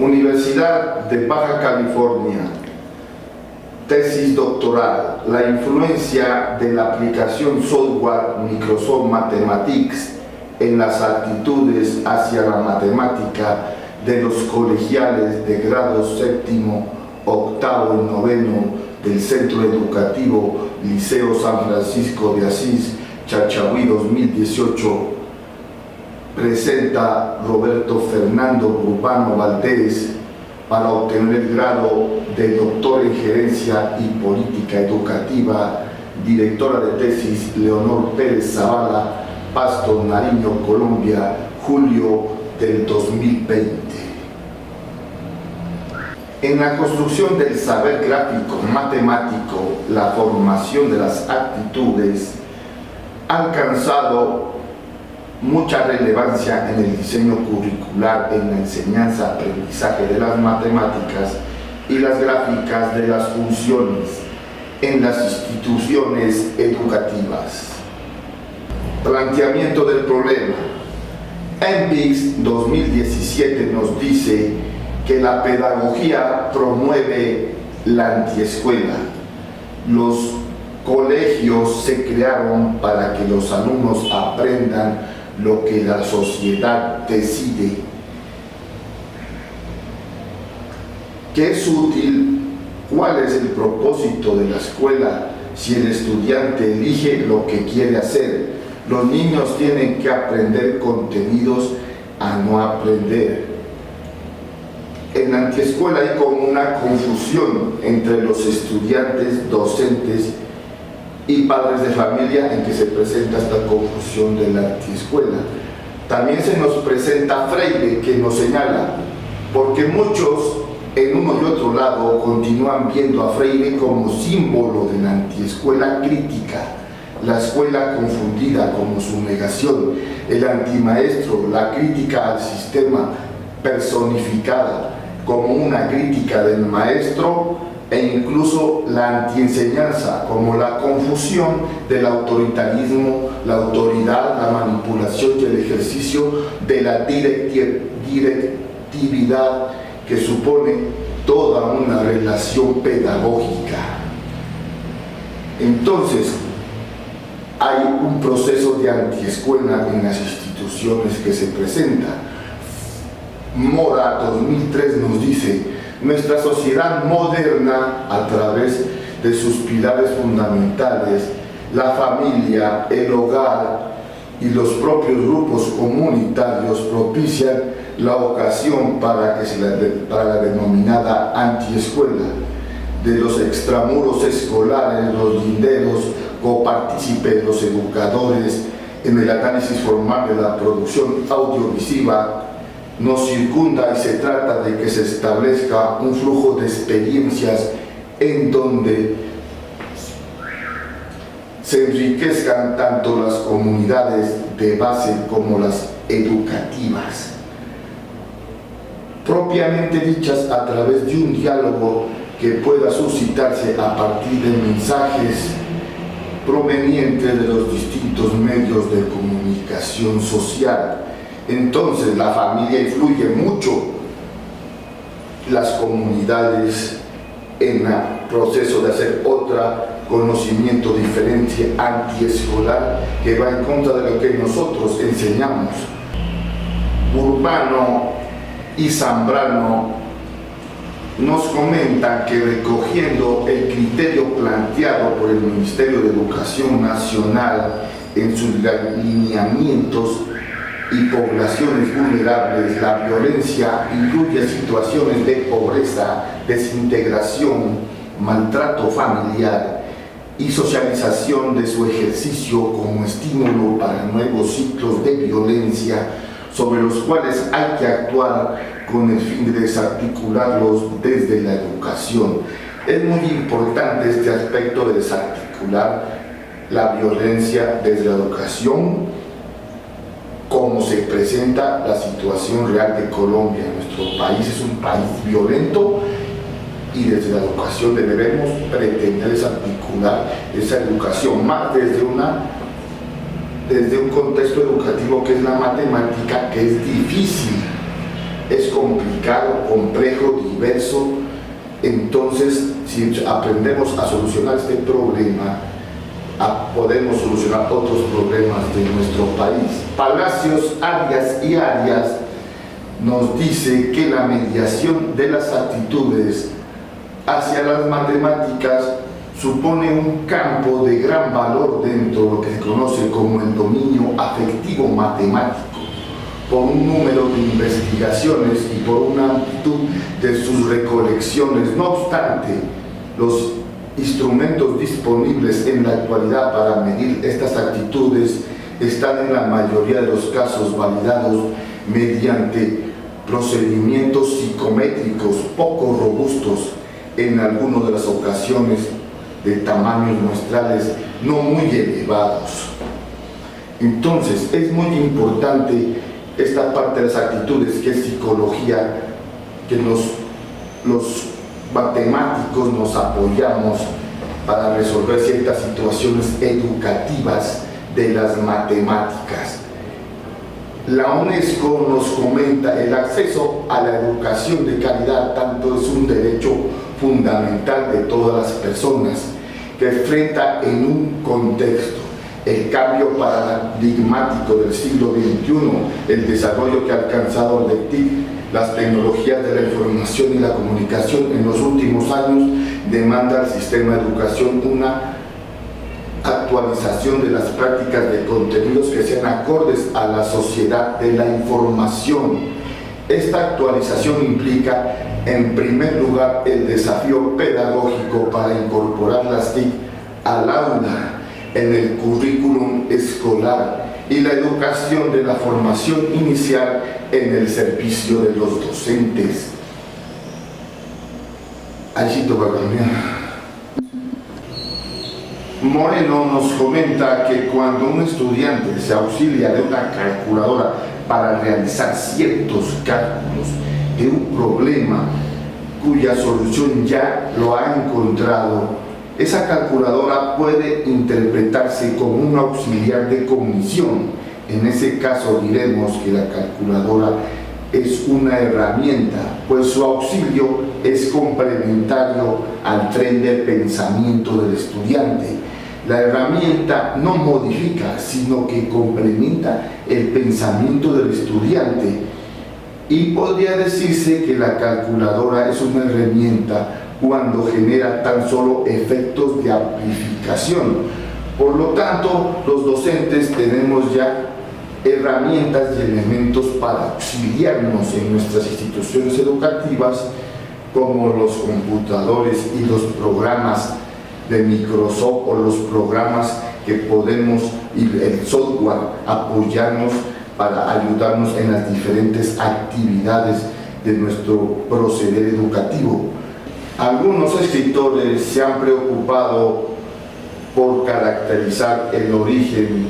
Universidad de Baja California. Tesis doctoral: la influencia de la aplicación software Microsoft Mathematics en las actitudes hacia la matemática de los colegiales de grado séptimo, octavo y noveno del Centro Educativo Liceo San Francisco de Asís, Chachagüí 2018. Presenta Roberto Fernando Urbano Valdés para obtener el grado de doctor en Gerencia y Política Educativa. Directora de tesis Leonor Pérez Zavala, Pasto, Nariño, Colombia, julio del 2020. En la construcción del saber gráfico matemático, la formación de las actitudes ha alcanzado mucha relevancia en el diseño curricular, en la enseñanza-aprendizaje de las matemáticas y las gráficas de las funciones en las instituciones educativas. Planteamiento del problema. NPICS 2017 nos dice que la pedagogía promueve la antiescuela. Los colegios se crearon para que los alumnos aprendan lo que la sociedad decide. ¿Qué es útil? ¿Cuál es el propósito de la escuela si el estudiante elige lo que quiere hacer? Los niños tienen que aprender contenidos a no aprender. En la antiescuela hay como una confusión entre los estudiantes, docentes y padres de familia, en que se presenta esta confusión de la antiescuela. También se nos presenta Freire, que nos señala, porque muchos en uno y otro lado continúan viendo a Freire como símbolo de la antiescuela crítica, la escuela confundida como su negación, el antimaestro, la crítica al sistema personificada como una crítica del maestro, e incluso la antienseñanza como la confusión del autoritarismo, la autoridad, la manipulación y el ejercicio de la directividad que supone toda una relación pedagógica. Entonces, hay un proceso de antiescuela en las instituciones que se presenta. Mora 2003 nos dice: nuestra sociedad moderna, a través de sus pilares fundamentales, la familia, el hogar y los propios grupos comunitarios, propician la ocasión para la denominada antiescuela. De los extramuros escolares, los linderos, copartícipe de los educadores en el análisis formal de la producción audiovisiva, nos circunda y se trata de que se establezca un flujo de experiencias en donde se enriquezcan tanto las comunidades de base como las educativas, propiamente dichas a través de un diálogo que pueda suscitarse a partir de mensajes provenientes de los distintos medios de comunicación social. Entonces la familia influye mucho, las comunidades en el proceso de hacer otro conocimiento diferente antiescolar que va en contra de lo que nosotros enseñamos. Urbano y Zambrano nos comentan que, recogiendo el criterio planteado por el Ministerio de Educación Nacional en sus lineamientos y poblaciones vulnerables, la violencia incluye situaciones de pobreza, desintegración, maltrato familiar y socialización de su ejercicio como estímulo para nuevos ciclos de violencia sobre los cuales hay que actuar con el fin de desarticularlos desde la educación. Es muy importante este aspecto de desarticular la violencia desde la educación, como se presenta la situación real de Colombia. Nuestro país es un país violento y desde la educación debemos pretender desarticular esa educación más desde un contexto educativo que es la matemática, que es difícil es complicado, complejo, diverso. Entonces, si aprendemos a solucionar este problema, podemos solucionar otros problemas de nuestro país. Palacios, Arias nos dice que la mediación de las actitudes hacia las matemáticas supone un campo de gran valor dentro de lo que se conoce como el dominio afectivo matemático, por un número de investigaciones y por una amplitud de sus recolecciones. No obstante, los instrumentos disponibles en la actualidad para medir estas actitudes están en la mayoría de los casos validados mediante procedimientos psicométricos poco robustos, en algunas de las ocasiones de tamaños muestrales no muy elevados. Entonces, es muy importante esta parte de las actitudes, que es psicología, que los matemáticos nos apoyamos para resolver ciertas situaciones educativas de las matemáticas. La UNESCO nos comenta: el acceso a la educación de calidad tanto es un derecho fundamental de todas las personas que enfrenta en un contexto el cambio paradigmático del siglo XXI, el desarrollo que ha alcanzado de TIC, las tecnologías de la información y la comunicación en los últimos años, demanda al sistema de educación una actualización de las prácticas de contenidos que sean acordes a la sociedad de la información. Esta actualización implica, en primer lugar, el desafío pedagógico para incorporar las TIC al aula, en el currículum escolar, y la educación de la formación inicial en el servicio de los docentes. Moreno nos comenta que cuando un estudiante se auxilia de una calculadora para realizar ciertos cálculos de un problema cuya solución ya lo ha encontrado, esa calculadora puede interpretarse como un auxiliar de cognición. En ese caso diremos que la calculadora es una herramienta, pues su auxilio es complementario al tren de pensamiento del estudiante. La herramienta no modifica, sino que complementa el pensamiento del estudiante. Y podría decirse que la calculadora es una herramienta cuando genera tan solo efectos de amplificación. Por lo tanto, los docentes tenemos ya herramientas y elementos para auxiliarnos en nuestras instituciones educativas, como los computadores y los programas de Microsoft, o los programas que podemos, y el software, apoyarnos para ayudarnos en las diferentes actividades de nuestro proceder educativo. Algunos escritores se han preocupado por caracterizar el origen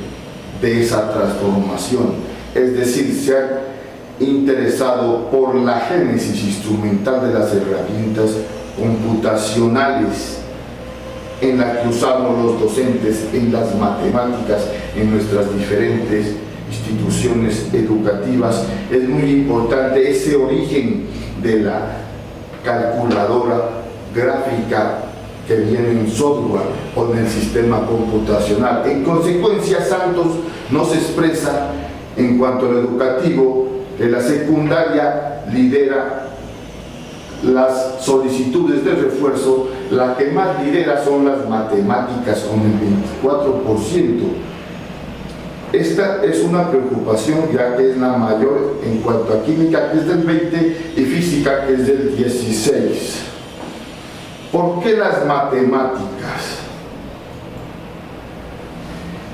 de esa transformación, es decir, se han interesado por la génesis instrumental de las herramientas computacionales en la que usamos los docentes en las matemáticas en nuestras diferentes instituciones educativas. Es muy importante ese origen de la calculadora gráfica que viene en software o en el sistema computacional. En consecuencia, Santos nos expresa en cuanto a lo educativo que la secundaria lidera las solicitudes de refuerzo. La que más lidera son las matemáticas, con el 24%. Esta es una preocupación, ya que es la mayor en cuanto a química, que es del 20%, y física, que es del 16%. ¿Por qué las matemáticas?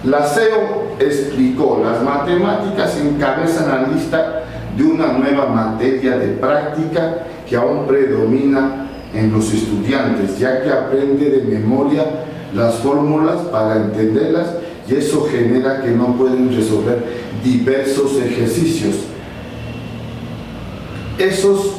La CEO explicó: las matemáticas encabezan la lista de una nueva materia de práctica que aún predomina en los estudiantes, ya que aprende de memoria las fórmulas para entenderlas, y eso genera que no pueden resolver diversos ejercicios. Esos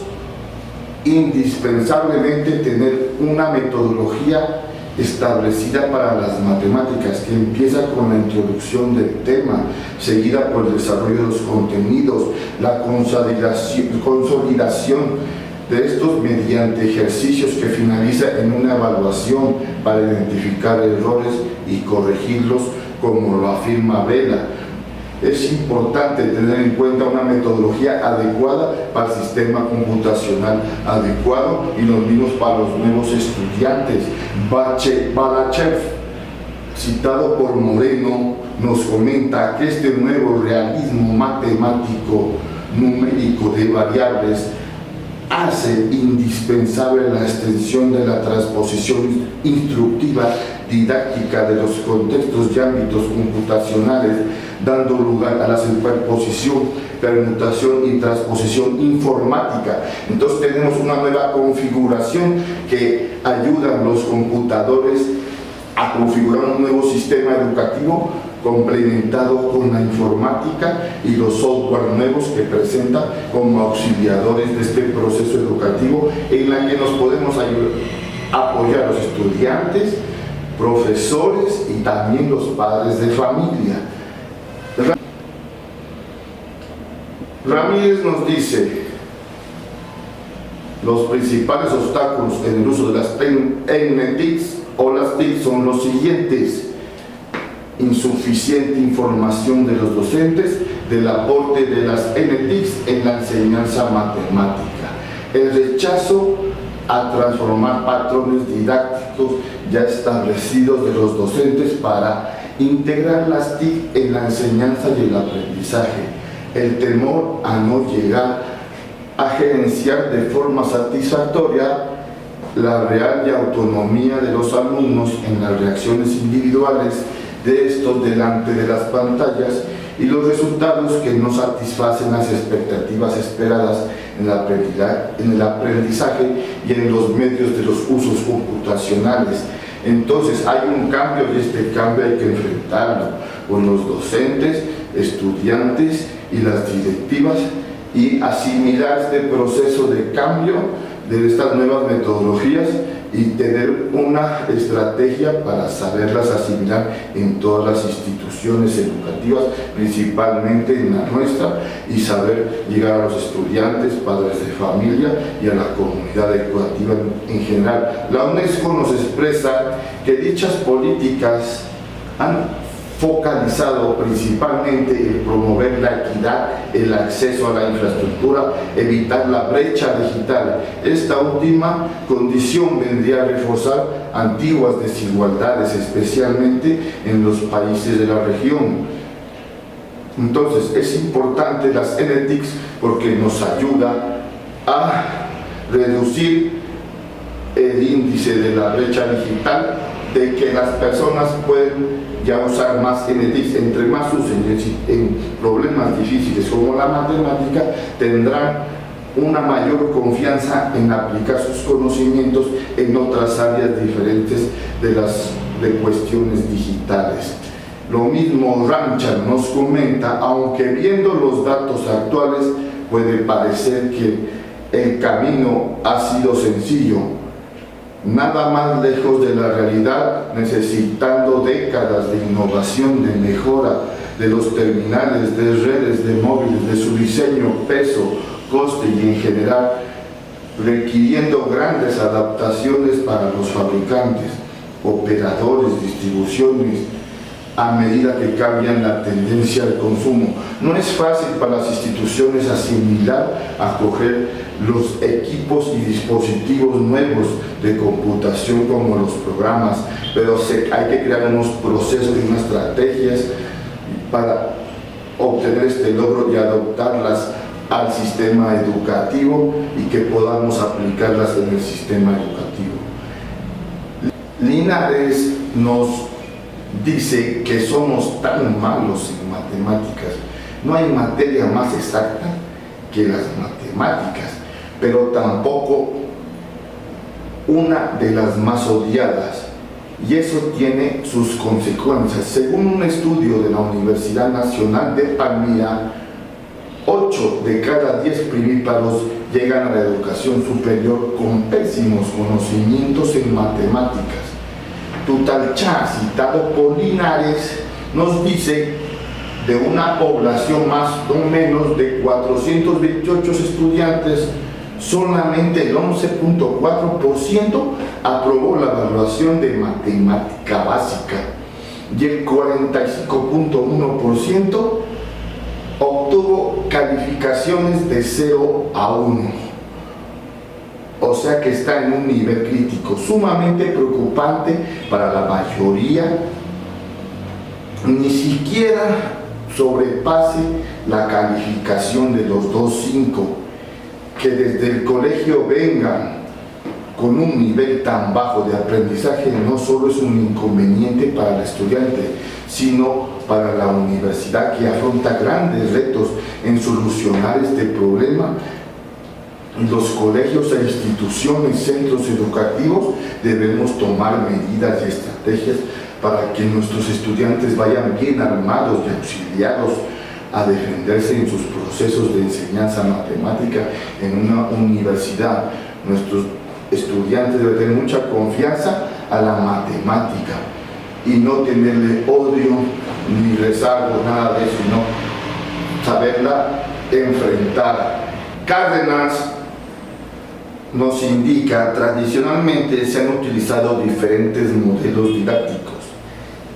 indispensablemente tener una metodología establecida para las matemáticas, que empieza con la introducción del tema, seguida por el desarrollo de los contenidos, la consolidación de estos mediante ejercicios que finaliza en una evaluación para identificar errores y corregirlos, como lo afirma Vela. Es importante tener en cuenta una metodología adecuada para el sistema computacional adecuado y lo mismo para los nuevos estudiantes. Balachev, citado por Moreno, nos comenta que este nuevo realismo matemático numérico de variables hace indispensable la extensión de la transposición instructiva didáctica de los contextos y ámbitos computacionales, dando lugar a la superposición, permutación y transposición informática. Entonces tenemos una nueva configuración que ayuda a los computadores a configurar un nuevo sistema educativo complementado con la informática y los software nuevos que presenta como auxiliadores de este proceso educativo, en la que nos podemos apoyar a los estudiantes, profesores y también los padres de familia. Ramírez nos dice: los principales obstáculos en el uso de las TICs o las TIC son los siguientes: insuficiente información de los docentes del aporte de las NTICs en la enseñanza matemática, el rechazo a transformar patrones didácticos ya establecidos de los docentes para integrar las TIC en la enseñanza y el aprendizaje, el temor a no llegar a gerenciar de forma satisfactoria la real y autonomía de los alumnos en las reacciones individuales de estos delante de las pantallas y los resultados que no satisfacen las expectativas esperadas en el aprendizaje y en los medios de los usos computacionales. Entonces hay un cambio y este cambio hay que enfrentarlo con los docentes, estudiantes y las directivas y asimilar este proceso de cambio de estas nuevas metodologías y tener una estrategia para saberlas asimilar en todas las instituciones educativas, principalmente en la nuestra, y saber llegar a los estudiantes, padres de familia y a la comunidad educativa en general. La UNESCO nos expresa que dichas políticas han focalizado principalmente en promover la equidad, el acceso a la infraestructura, evitar la brecha digital. Esta última condición vendría a reforzar antiguas desigualdades, especialmente en los países de la región. Entonces es importante las NTICs porque nos ayuda a reducir el índice de la brecha digital, de que las personas pueden ya usar más NTICs. Entre más usen en problemas difíciles como la matemática, tendrán una mayor confianza en aplicar sus conocimientos en otras áreas diferentes de cuestiones digitales. Lo mismo Ranchar nos comenta: aunque viendo los datos actuales puede parecer que el camino ha sido sencillo, nada más lejos de la realidad, necesitando décadas de innovación, de mejora de los terminales, de redes, de móviles, de su diseño, peso, coste y en general, requiriendo grandes adaptaciones para los fabricantes, operadores, distribuciones, a medida que cambian la tendencia al consumo. No es fácil para las instituciones asimilar, acoger los equipos y dispositivos nuevos de computación como los programas, pero hay que crear unos procesos y unas estrategias para obtener este logro y adoptarlas al sistema educativo y que podamos aplicarlas en el sistema educativo. Linares nos dice que somos tan malos en matemáticas. No hay materia más exacta que las matemáticas, pero tampoco una de las más odiadas, y eso tiene sus consecuencias. Según un estudio de la Universidad Nacional de Palmira, 8 de cada 10 primíparos llegan a la educación superior con pésimos conocimientos en matemáticas. Tutalchá, citado por Linares, nos dice de una población más o menos de 428 estudiantes, solamente el 11.4% aprobó la evaluación de matemática básica y el 45.1% obtuvo calificaciones de 0 a 1. O sea que está en un nivel crítico sumamente preocupante para la mayoría. Ni siquiera sobrepase la calificación de los 2.5. Que desde el colegio vengan con un nivel tan bajo de aprendizaje no solo es un inconveniente para el estudiante, sino para la universidad, que afronta grandes retos en solucionar este problema. Los colegios e instituciones, centros educativos, debemos tomar medidas y estrategias para que nuestros estudiantes vayan bien armados y auxiliados a defenderse en sus procesos de enseñanza matemática en una universidad. Nuestros estudiantes deben tener mucha confianza a la matemática y no tenerle odio ni rezago, nada de eso, sino saberla enfrentar. Cárdenas nos indica, tradicionalmente se han utilizado diferentes modelos didácticos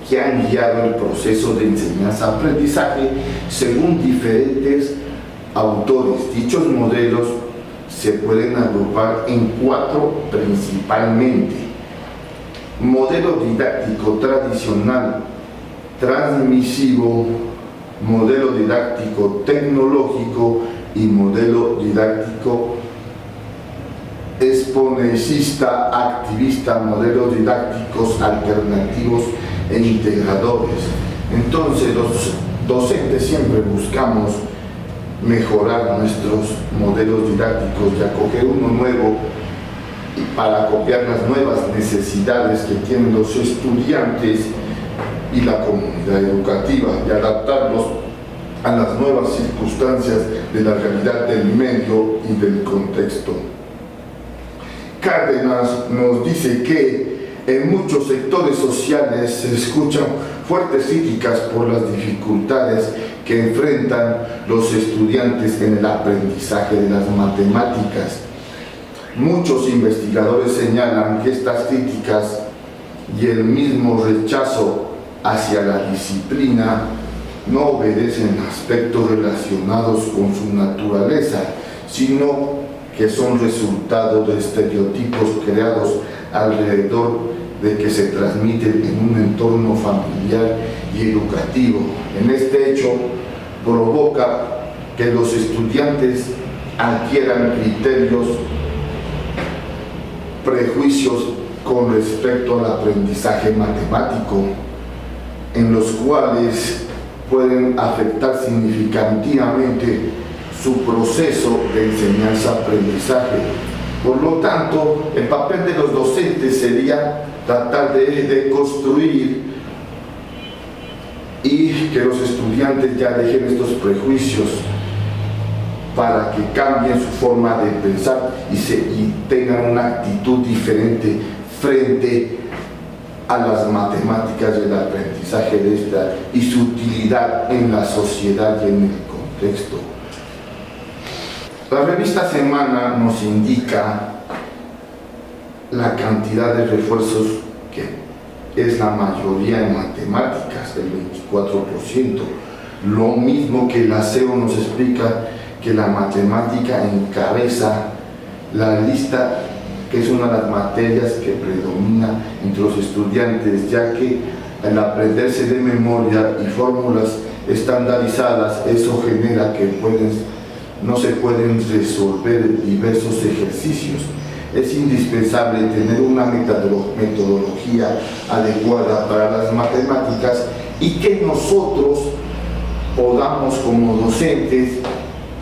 que han guiado el proceso de enseñanza-aprendizaje según diferentes autores. Dichos modelos se pueden agrupar en 4 principalmente: modelo didáctico tradicional transmisivo, modelo didáctico tecnológico y modelo didáctico exponencista activista, modelos didácticos alternativos e integradores. Entonces los docentes siempre buscamos mejorar nuestros modelos didácticos y acoger uno nuevo para copiar las nuevas necesidades que tienen los estudiantes y la comunidad educativa y adaptarlos a las nuevas circunstancias de la realidad del medio y del contexto. Cárdenas nos dice que en muchos sectores sociales se escuchan fuertes críticas por las dificultades que enfrentan los estudiantes en el aprendizaje de las matemáticas. Muchos investigadores señalan que estas críticas y el mismo rechazo hacia la disciplina no obedecen aspectos relacionados con su naturaleza, sino que son resultado de estereotipos creados alrededor de que se transmiten en un entorno familiar y educativo. En este hecho, provoca que los estudiantes adquieran criterios, prejuicios con respecto al aprendizaje matemático, en los cuales pueden afectar significativamente su proceso de enseñanza-aprendizaje. Por lo tanto, el papel de los docentes sería tratar de construir y que los estudiantes ya dejen estos prejuicios para que cambien su forma de pensar y tengan una actitud diferente frente a las matemáticas y el aprendizaje de esta y su utilidad en la sociedad y en el contexto. La revista Semana nos indica la cantidad de refuerzos que es la mayoría en matemáticas, del 24%. Lo mismo que el ASEO nos explica que la matemática encabeza la lista, que es una de las materias que predomina entre los estudiantes, ya que al aprenderse de memoria y fórmulas estandarizadas, eso genera que no se pueden resolver diversos ejercicios. Es indispensable tener una metodología adecuada para las matemáticas y que nosotros podamos como docentes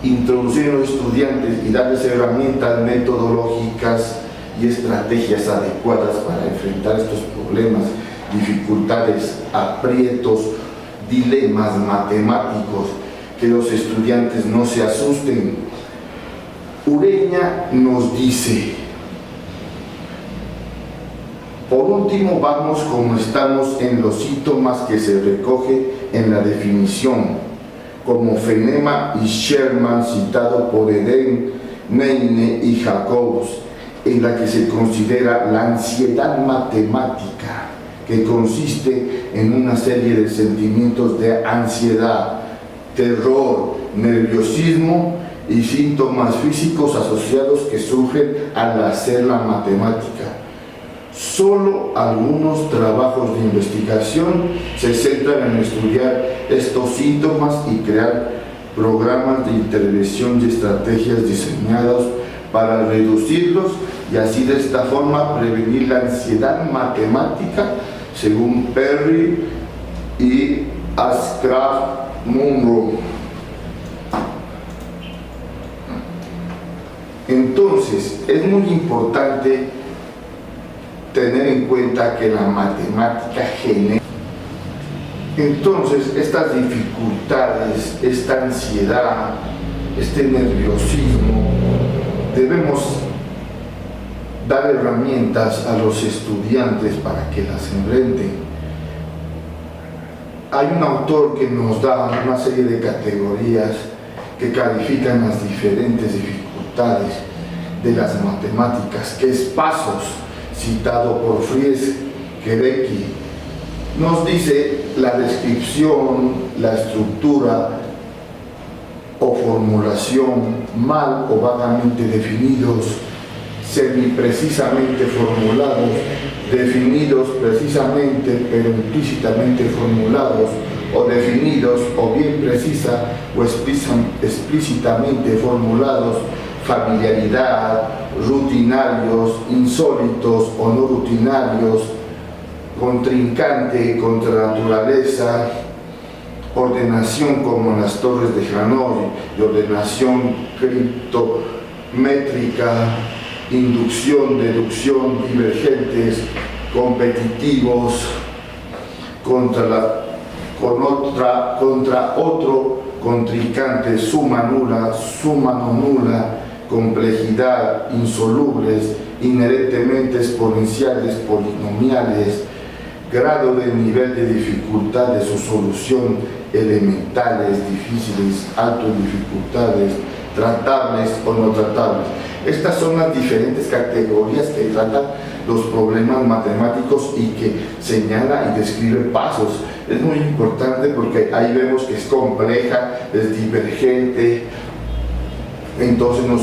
introducir a los estudiantes y darles herramientas metodológicas y estrategias adecuadas para enfrentar estos problemas, dificultades, aprietos, dilemas matemáticos, que los estudiantes no se asusten. Ureña nos dice: Por último, vamos como estamos en los síntomas que se recoge en la definición, como Fenema y Sherman, citado por Eden, Meine y Jacobs, en la que se considera la ansiedad matemática, que consiste en una serie de sentimientos de ansiedad, terror, nerviosismo y síntomas físicos asociados que surgen al hacer la matemática. Solo algunos trabajos de investigación se centran en estudiar estos síntomas y crear programas de intervención y estrategias diseñados para reducirlos y así de esta forma prevenir la ansiedad matemática, según Perry y Ashcraft Munro. Entonces, es muy importante tener en cuenta que la matemática genera. Entonces, estas dificultades, esta ansiedad, este nerviosismo, debemos dar herramientas a los estudiantes para que las enfrenten. Hay un autor que nos da una serie de categorías que califican las diferentes dificultades de las matemáticas, que es Pasos, citado por Fries Gerecki. Nos dice la descripción, la estructura o formulación mal o vagamente definidos, semiprecisamente formulados, definidos precisamente pero implícitamente formulados, o definidos o bien precisa o explícitamente formulados, familiaridad, rutinarios, insólitos o no rutinarios, contrincante, contra naturaleza, ordenación como en las torres de Hanoi y ordenación criptométrica, inducción, deducción, divergentes, competitivos, contra otro contrincante, suma nula, suma no nula, complejidad, insolubles, inherentemente exponenciales, polinomiales, grado de nivel de dificultad de su solución, elementales, difíciles, alto en dificultades, tratables o no tratables. Estas son las diferentes categorías que tratan los problemas matemáticos y que señala y describe Pasos. Es muy importante porque ahí vemos que es compleja, es divergente, entonces nos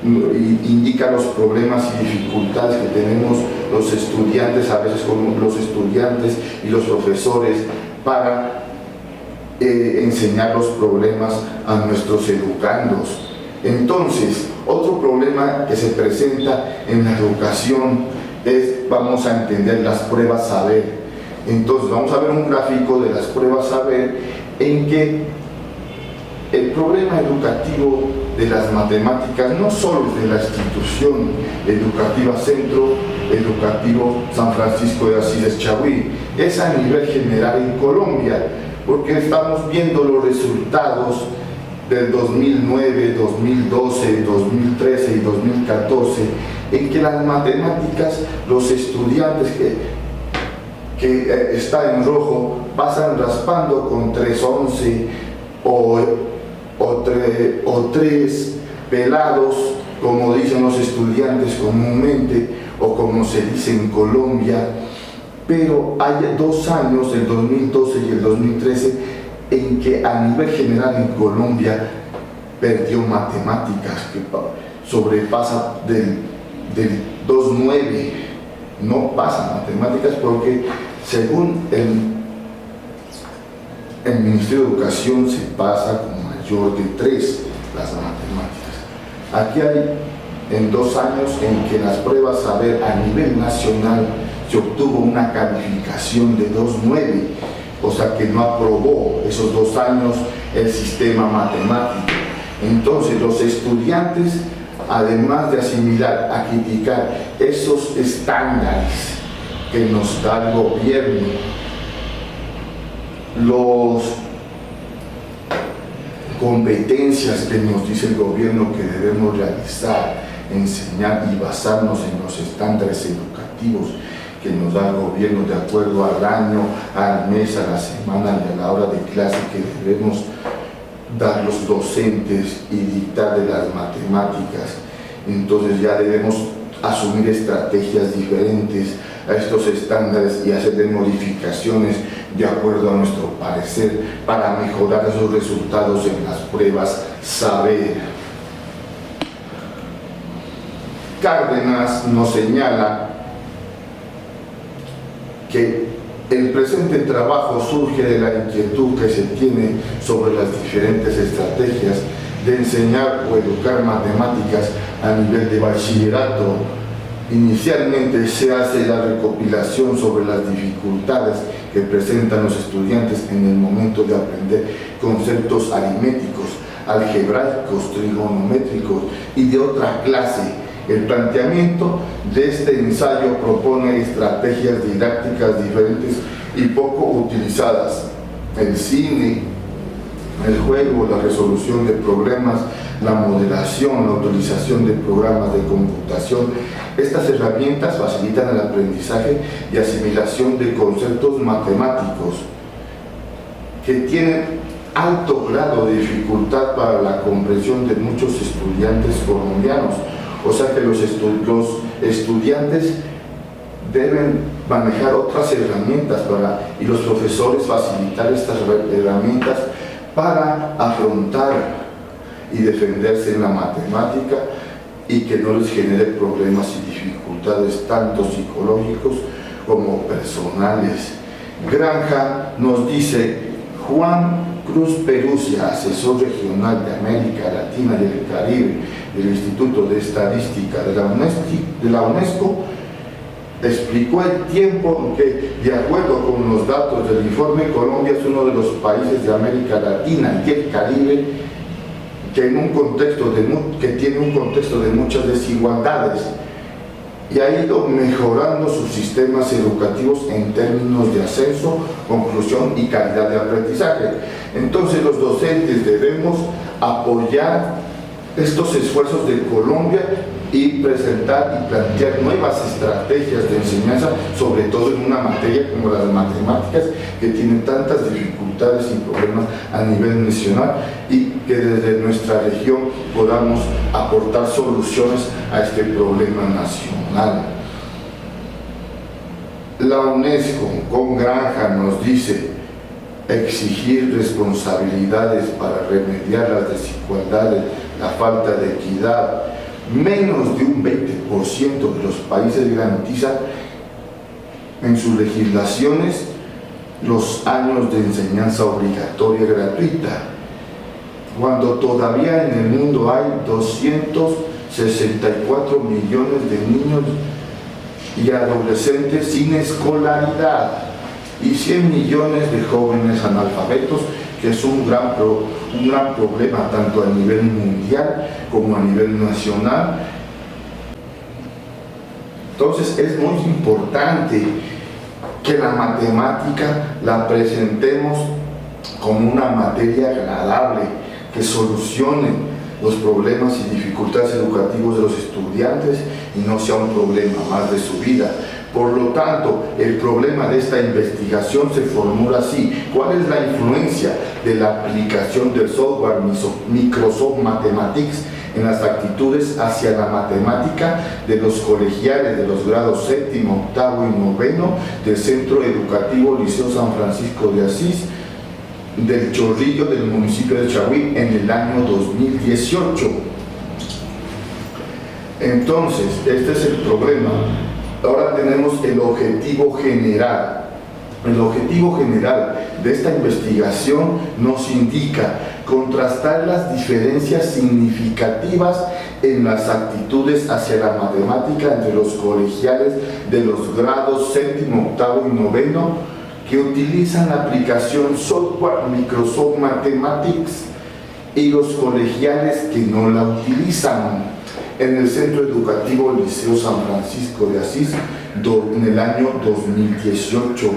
indica los problemas y dificultades que tenemos los estudiantes, a veces con los estudiantes y los profesores, para enseñar los problemas a nuestros educandos. Entonces, otro problema que se presenta en la educación es, vamos a entender las pruebas saber. Entonces, vamos a ver un gráfico de las pruebas saber en que el problema educativo de las matemáticas no solo es de la institución educativa Centro Educativo San Francisco de Asís Chahuí, es a nivel general en Colombia, porque estamos viendo los resultados del 2009, 2012, 2013 y 2014, en que las matemáticas, los estudiantes que está en rojo pasan raspando con 3.11 o 3 pelados, como dicen los estudiantes comúnmente, o como se dice en Colombia. Pero hay 2 años, el 2012 y el 2013, en que a nivel general en Colombia perdió matemáticas, que sobrepasa del 2.9, no pasa matemáticas porque según el Ministerio de Educación se pasa con mayor de 3 las matemáticas. Aquí hay en 2 años en que las pruebas saber a nivel nacional se obtuvo una calificación de 2.9, o sea que no aprobó esos 2 años el sistema matemático. Entonces los estudiantes, además de asimilar, a criticar esos estándares que nos da el gobierno, las competencias que nos dice el gobierno que debemos realizar, enseñar y basarnos en los estándares educativos que nos da el gobierno de acuerdo al año, al mes, a la semana y a la hora de clase que debemos dar los docentes y dictar de las matemáticas. Entonces ya debemos asumir estrategias diferentes a estos estándares y hacer modificaciones de acuerdo a nuestro parecer para mejorar esos resultados en las pruebas saber. Cárdenas nos señala que el presente trabajo surge de la inquietud que se tiene sobre las diferentes estrategias de enseñar o educar matemáticas a nivel de bachillerato. Inicialmente se hace la recopilación sobre las dificultades que presentan los estudiantes en el momento de aprender conceptos aritméticos, algebraicos, trigonométricos y de otra clase. El planteamiento de este ensayo propone estrategias didácticas diferentes y poco utilizadas: el cine, el juego, la resolución de problemas, la modelación, la utilización de programas de computación. Estas herramientas facilitan el aprendizaje y asimilación de conceptos matemáticos que tienen alto grado de dificultad para la comprensión de muchos estudiantes colombianos. O sea que los estudiantes deben manejar otras herramientas y los profesores facilitar estas herramientas para afrontar y defenderse en la matemática y que no les genere problemas y dificultades tanto psicológicos como personales. Granja nos dice: Juan Cruz Perusia, asesor regional de América Latina y el Caribe del Instituto de Estadística de la UNESCO, explicó el tiempo que, de acuerdo con los datos del informe, Colombia es uno de los países de América Latina y el Caribe que tiene un contexto de muchas desigualdades y ha ido mejorando sus sistemas educativos en términos de ascenso, conclusión y calidad de aprendizaje. Entonces los docentes debemos apoyar estos esfuerzos de Colombia y presentar y plantear nuevas estrategias de enseñanza, sobre todo en una materia como las matemáticas, que tiene tantas dificultades y problemas a nivel nacional, y que desde nuestra región podamos aportar soluciones a este problema nacional. La UNESCO con Granja nos dice: exigir responsabilidades para remediar las desigualdades, la falta de equidad. Menos de un 20% de los países garantizan en sus legislaciones los años de enseñanza obligatoria gratuita, cuando todavía en el mundo hay 264 millones de niños y adolescentes sin escolaridad y 100 millones de jóvenes analfabetos, que es un gran problema tanto a nivel mundial como a nivel nacional. Entonces es muy importante que la matemática la presentemos como una materia agradable, que solucione los problemas y dificultades educativos de los estudiantes y no sea un problema más de su vida. Por lo tanto, el problema de esta investigación se formula así: ¿cuál es la influencia de la aplicación del software Microsoft Mathematics en las actitudes hacia la matemática de los colegiales de los grados séptimo, octavo y noveno del Centro Educativo Liceo San Francisco de Asís del Chorrillo del municipio de Chagüí en el año 2018? Entonces, este es el problema. Ahora tenemos el objetivo general. El objetivo general de esta investigación nos indica contrastar las diferencias significativas en las actitudes hacia la matemática entre los colegiales de los grados séptimo, octavo y noveno que utilizan la aplicación software Microsoft Mathematics y los colegiales que no la utilizan, en el Centro Educativo Liceo San Francisco de Asís en el año 2018.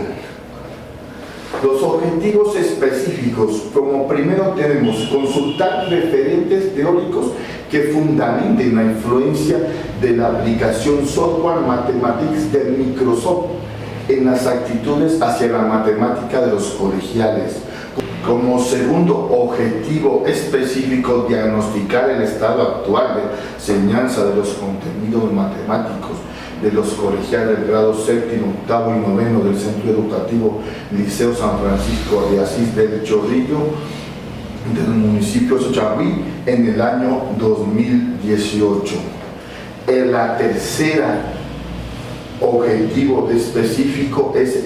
Los objetivos específicos, como primero tenemos consultar referentes teóricos que fundamenten la influencia de la aplicación Software Mathematics del Microsoft en las actitudes hacia la matemática de los colegiales. Como segundo objetivo específico, diagnosticar el estado actual de enseñanza de los contenidos matemáticos de los colegiales del grado séptimo, octavo y noveno del Centro Educativo Liceo San Francisco de Asís del Chorrillo del municipio de Sochagüí en el año 2018. La tercera objetivo específico es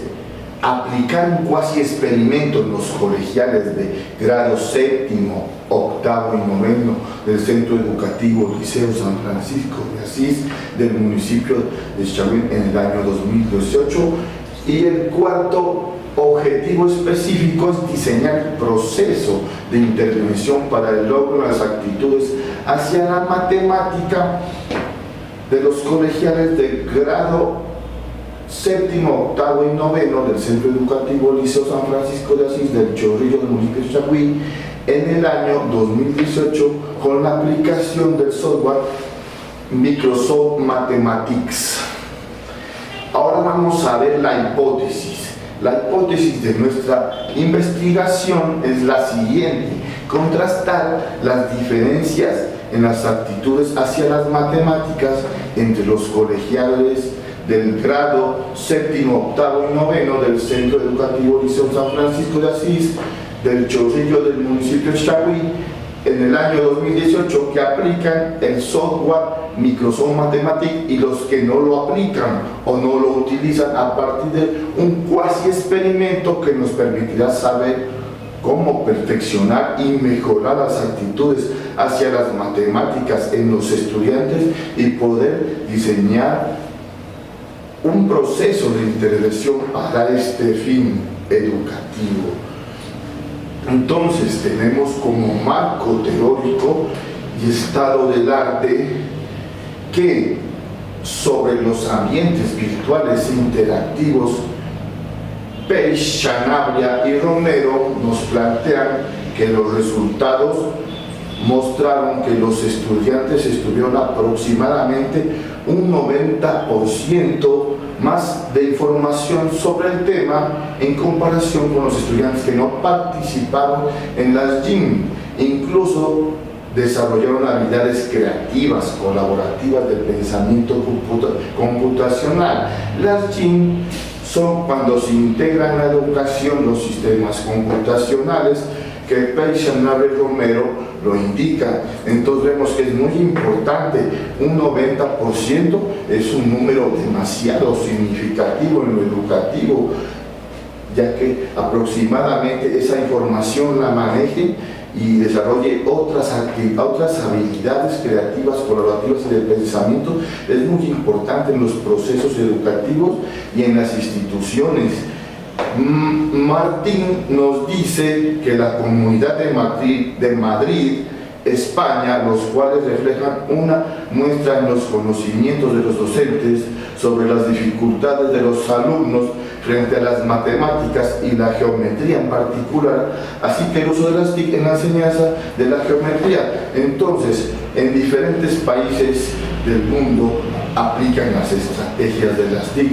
aplicar un cuasi experimento en los colegiales de grado séptimo, octavo y noveno del Centro Educativo Liceo San Francisco de Asís del municipio de Sochagüí en el año 2018. Y el cuarto objetivo específico es diseñar el proceso de intervención para el logro de las actitudes hacia la matemática de los colegiales de grado séptimo, octavo y noveno del Centro Educativo Liceo San Francisco de Asís del Chorrillo del municipio de Sochagüí en el año 2018 con la aplicación del software Microsoft Mathematics. Ahora vamos a ver la hipótesis. La hipótesis de nuestra investigación es la siguiente: contrastar las diferencias en las actitudes hacia las matemáticas entre los colegiales del grado séptimo, octavo y noveno del Centro Educativo Liceo San Francisco de Asís del Chorrillo del municipio de Sochagüí en el año 2018 que aplican el software Microsoft Mathematics y los que no lo aplican o no lo utilizan a partir de un cuasi experimento que nos permitirá saber cómo perfeccionar y mejorar las actitudes hacia las matemáticas en los estudiantes y poder diseñar un proceso de intervención para este fin educativo. Entonces tenemos como marco teórico y estado del arte que sobre los ambientes virtuales interactivos, Peix, Sanabria y Romero nos plantean que los resultados mostraron que los estudiantes estuvieron aproximadamente un 90% más de información sobre el tema en comparación con los estudiantes que no participaron en las GYM. Incluso desarrollaron habilidades creativas, colaborativas de pensamiento computacional. Las GYM son cuando se integran en la educación los sistemas computacionales que Peix, Sanabria y Romero lo indican. Entonces vemos que es muy importante, un 90% es un número demasiado significativo en lo educativo, ya que aproximadamente esa información la maneje y desarrolle otras habilidades creativas, colaborativas y de pensamiento. Es muy importante en los procesos educativos y en las instituciones. Martín nos dice que la Comunidad de Madrid, España, los cuales reflejan una muestra en los conocimientos de los docentes sobre las dificultades de los alumnos frente a las matemáticas y la geometría en particular, así que el uso de las TIC en la enseñanza de la geometría. Entonces, en diferentes países del mundo aplican las estrategias de las TIC.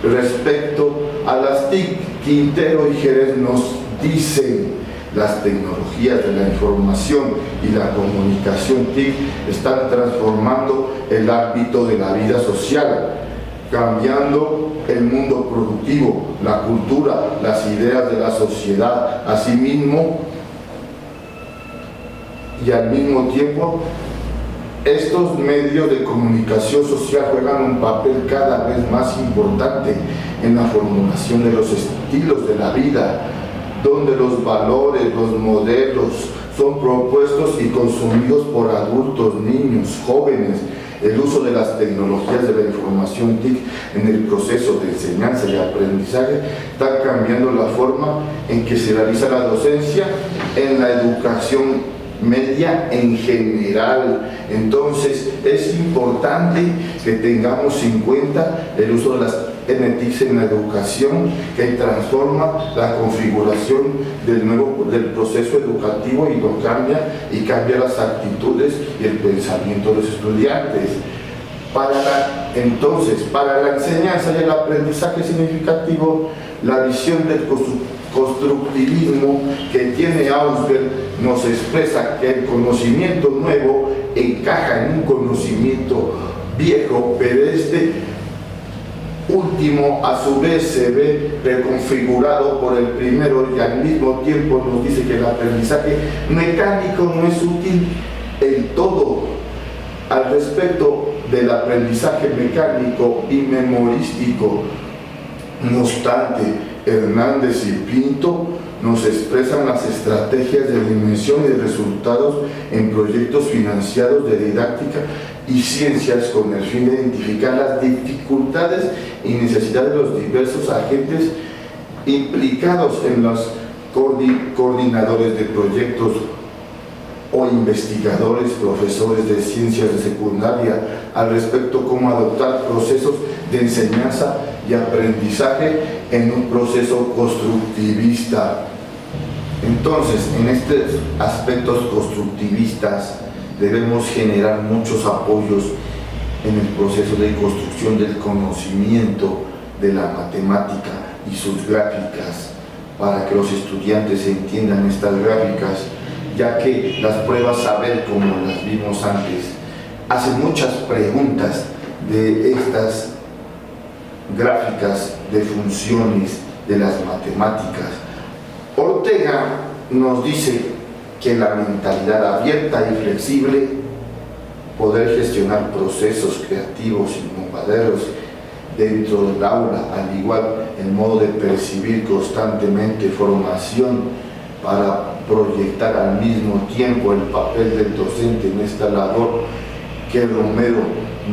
Respecto a las TIC, Quintero y Jerez nos dicen: las tecnologías de la información y la comunicación TIC están transformando el ámbito de la vida social, cambiando el mundo productivo, la cultura, las ideas de la sociedad. Asimismo, y al mismo tiempo, estos medios de comunicación social juegan un papel cada vez más importante en la formulación de los estilos de la vida, donde los valores, los modelos son propuestos y consumidos por adultos, niños, jóvenes. El uso de las tecnologías de la información TIC en el proceso de enseñanza y aprendizaje está cambiando la forma en que se realiza la docencia en la educación media en general. Entonces es importante que tengamos en cuenta el uso de las en Ethics en la Educación, que transforma la configuración del proceso educativo y lo cambia las actitudes y el pensamiento de los estudiantes. Entonces, para la enseñanza y el aprendizaje significativo, la visión del constructivismo que tiene Ausberg nos expresa que el conocimiento nuevo encaja en un conocimiento viejo, pero este último a su vez se ve reconfigurado por el primero y al mismo tiempo nos dice que el aprendizaje mecánico no es útil en todo. Al respecto del aprendizaje mecánico y memorístico, no obstante, Hernández y Pinto nos expresan las estrategias de dimensión y de resultados en proyectos financiados de didáctica y ciencias con el fin de identificar las dificultades y necesidades de los diversos agentes implicados en los coordinadores de proyectos o investigadores, profesores de ciencias de secundaria, al respecto cómo adoptar procesos de enseñanza y aprendizaje en un proceso constructivista. Entonces, en estos aspectos constructivistas debemos generar muchos apoyos en el proceso de construcción del conocimiento de la matemática y sus gráficas, para que los estudiantes entiendan estas gráficas, ya que las pruebas saber, como las vimos antes, hacen muchas preguntas de estas gráficas de funciones de las matemáticas. Ortega nos dice que la mentalidad abierta y flexible, poder gestionar procesos creativos y innovadores dentro del aula, al igual el modo de percibir constantemente formación para proyectar al mismo tiempo el papel del docente en esta labor que Romero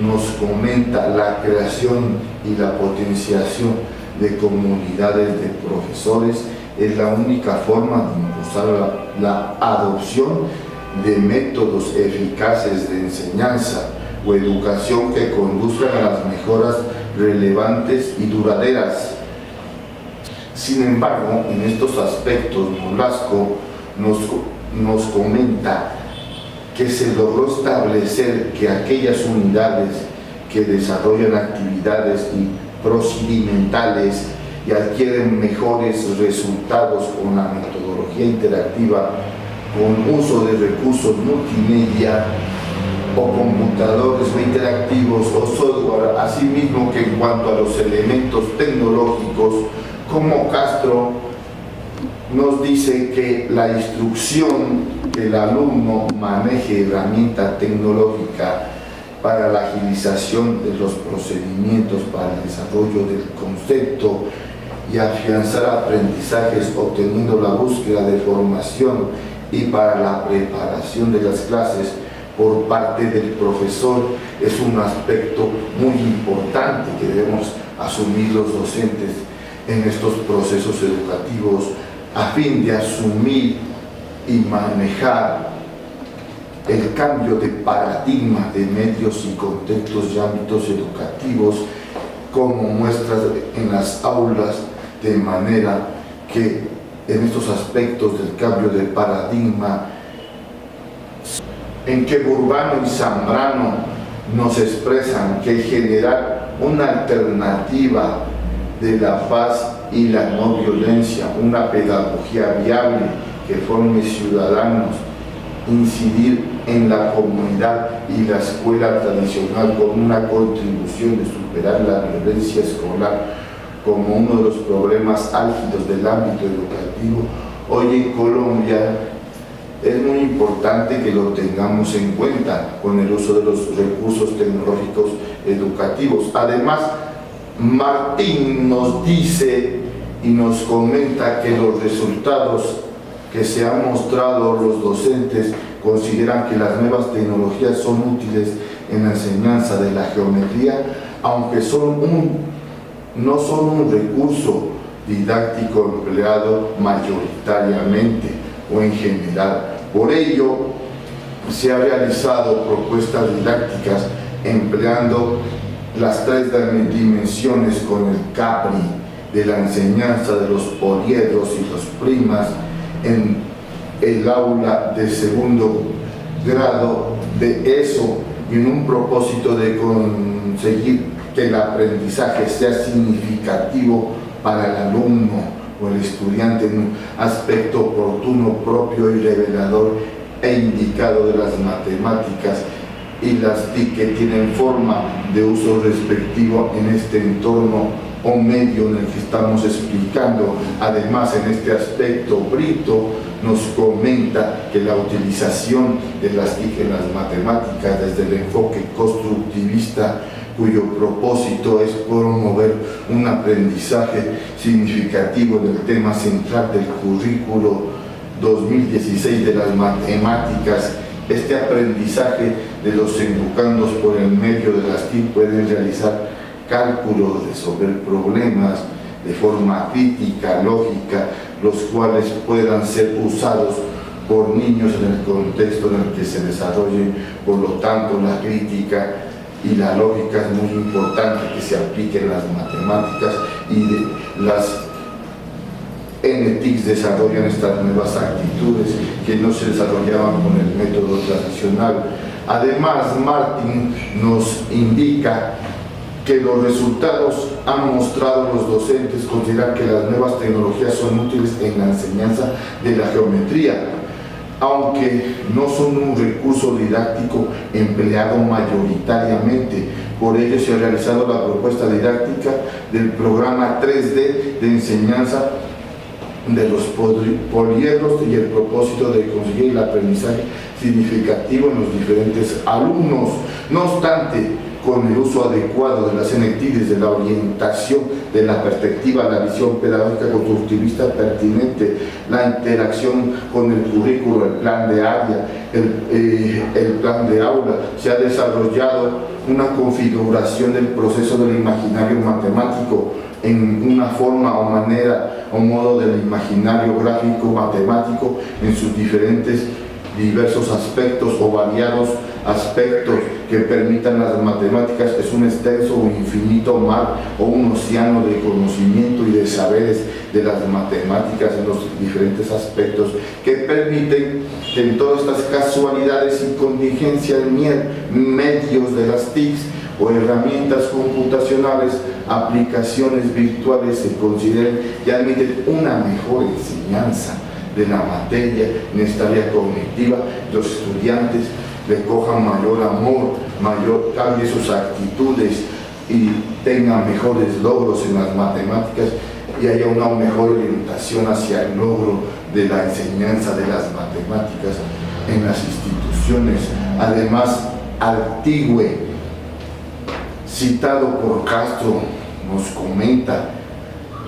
nos comenta, la creación y la potenciación de comunidades de profesores es la única forma de impulsar la adopción de métodos eficaces de enseñanza o educación que conduzcan a las mejoras relevantes y duraderas. Sin embargo, en estos aspectos, Nolasco nos comenta que se logró establecer que aquellas unidades que desarrollan actividades procedimentales y adquieren mejores resultados con la metodología interactiva, con uso de recursos multimedia o computadores o interactivos o software, asimismo que en cuanto a los elementos tecnológicos, como Castro nos dice que la instrucción del alumno maneje herramienta tecnológica para la agilización de los procedimientos para el desarrollo del concepto y afianzar aprendizajes obteniendo la búsqueda de formación y para la preparación de las clases por parte del profesor es un aspecto muy importante que debemos asumir los docentes en estos procesos educativos a fin de asumir y manejar el cambio de paradigma de medios y contextos y ámbitos educativos como muestras en las aulas, de manera que en estos aspectos del cambio de paradigma en que Burbano y Zambrano nos expresan que generar una alternativa de la paz y la no violencia, una pedagogía viable que forme ciudadanos, incidir en la comunidad y la escuela tradicional con una contribución de superar la violencia escolar como uno de los problemas álgidos del ámbito educativo hoy en Colombia, es muy importante que lo tengamos en cuenta con el uso de los recursos tecnológicos educativos. Además, Martín nos dice y nos comenta que los resultados que se han mostrado los docentes consideran que las nuevas tecnologías son útiles en la enseñanza de la geometría, aunque no son un recurso didáctico empleado mayoritariamente o en general. Por ello, se han realizado propuestas didácticas empleando las tres dimensiones con el CAPRI de la enseñanza de los poliedros y los primas en el aula de segundo grado, de eso y en un propósito de conseguir que el aprendizaje sea significativo para el alumno o el estudiante en un aspecto oportuno, propio y revelador e indicado de las matemáticas y las TIC que tienen forma de uso respectivo en este entorno o medio en el que estamos explicando. Además, en este aspecto, Brito nos comenta que la utilización de las TIC en las matemáticas desde el enfoque constructivista, cuyo propósito es promover un aprendizaje significativo del tema central del currículo 2016 de las matemáticas. Este aprendizaje de los educandos por el medio de las TIC pueden realizar cálculos, resolver problemas de forma crítica, lógica, los cuales puedan ser usados por niños en el contexto en el que se desarrollen. Por lo tanto, la crítica y la lógica es muy importante que se aplique en las matemáticas, y las NTICs desarrollan estas nuevas actitudes que no se desarrollaban con el método tradicional. Además, Martin nos indica que los resultados han mostrado a los docentes considerar que las nuevas tecnologías son útiles en la enseñanza de la geometría, aunque no son un recurso didáctico empleado mayoritariamente. Por ello se ha realizado la propuesta didáctica del programa 3D de enseñanza de los poliedros y el propósito de conseguir el aprendizaje significativo en los diferentes alumnos. No obstante, con el uso adecuado de las NT, desde la orientación de la perspectiva, la visión pedagógica constructivista pertinente, la interacción con el currículo, el plan de área, el plan de aula, se ha desarrollado una configuración del proceso del imaginario matemático en una forma o manera o modo del imaginario gráfico matemático en sus diversos aspectos o variados aspectos que permitan las matemáticas. Es un extenso o infinito mar o un océano de conocimiento y de saberes de las matemáticas en los diferentes aspectos que permiten que en todas estas casualidades y contingencias medios de las TICs o herramientas computacionales, aplicaciones virtuales se consideren y admiten una mejor enseñanza de la materia en esta área cognitiva. Los estudiantes le cojan mayor amor, cambie sus actitudes y tengan mejores logros en las matemáticas y haya una mejor orientación hacia el logro de la enseñanza de las matemáticas en las instituciones. Además, Altigüe, citado por Castro, nos comenta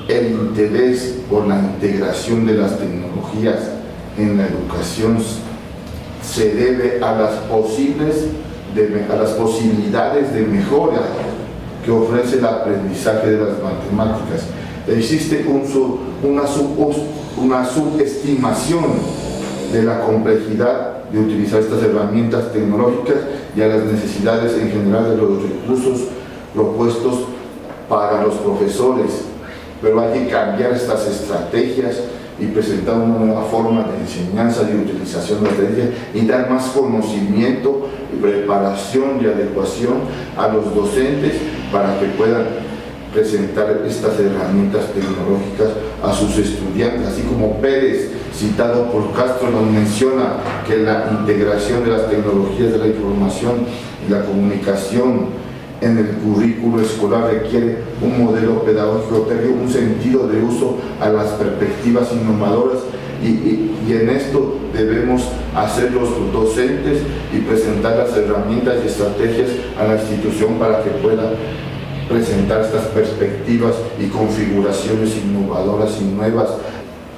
el interés por la integración de las tecnologías en la educación se debe a las posibilidades de mejora que ofrece el aprendizaje de las matemáticas. Existe una subestimación de la complejidad de utilizar estas herramientas tecnológicas y a las necesidades en general de los recursos propuestos para los profesores, pero hay que cambiar estas estrategias y presentar una nueva forma de enseñanza y utilización de la estrategia y dar más conocimiento, preparación y adecuación a los docentes para que puedan presentar estas herramientas tecnológicas a sus estudiantes. Así como Pérez, citado por Castro, nos menciona que la integración de las tecnologías de la información y la comunicación en el currículo escolar requiere un modelo pedagógico que dé un sentido de uso a las perspectivas innovadoras y en esto debemos hacer los docentes y presentar las herramientas y estrategias a la institución para que pueda presentar estas perspectivas y configuraciones innovadoras y nuevas.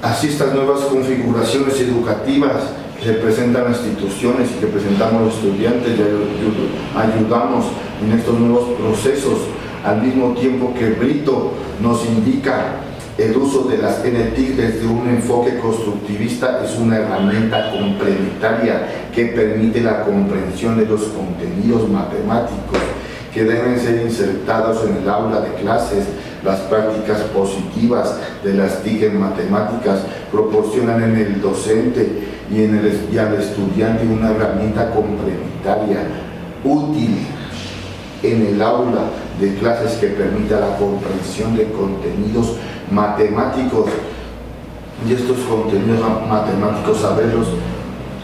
Así, estas nuevas configuraciones educativas que se presentan a las instituciones y que presentamos a los estudiantes y ayudamos en estos nuevos procesos, al mismo tiempo que Brito nos indica el uso de las NTIC desde un enfoque constructivista es una herramienta complementaria que permite la comprensión de los contenidos matemáticos que deben ser insertados en el aula de clases. Las prácticas positivas de las TIC en matemáticas proporcionan en el docente y al estudiante una herramienta complementaria útil en el aula de clases que permita la comprensión de contenidos matemáticos, y estos contenidos matemáticos saberlos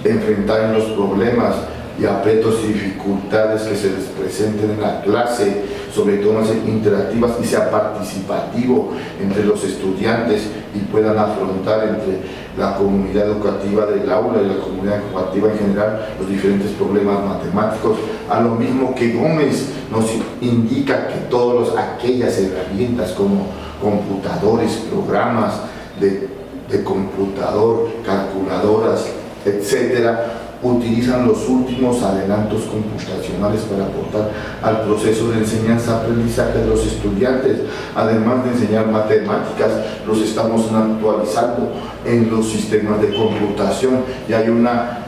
enfrentar en los problemas y aprietos y dificultades que se les presenten en la clase, sobre todo interactivas, y sea participativo entre los estudiantes y puedan afrontar entre la comunidad educativa del aula y la comunidad educativa en general los diferentes problemas matemáticos. A lo mismo que Gómez nos indica que todas aquellas herramientas como computadores, programas de computador, calculadoras, etcétera, utilizan los últimos adelantos computacionales para aportar al proceso de enseñanza-aprendizaje de los estudiantes. Además de enseñar matemáticas, los estamos actualizando en los sistemas de computación, y hay una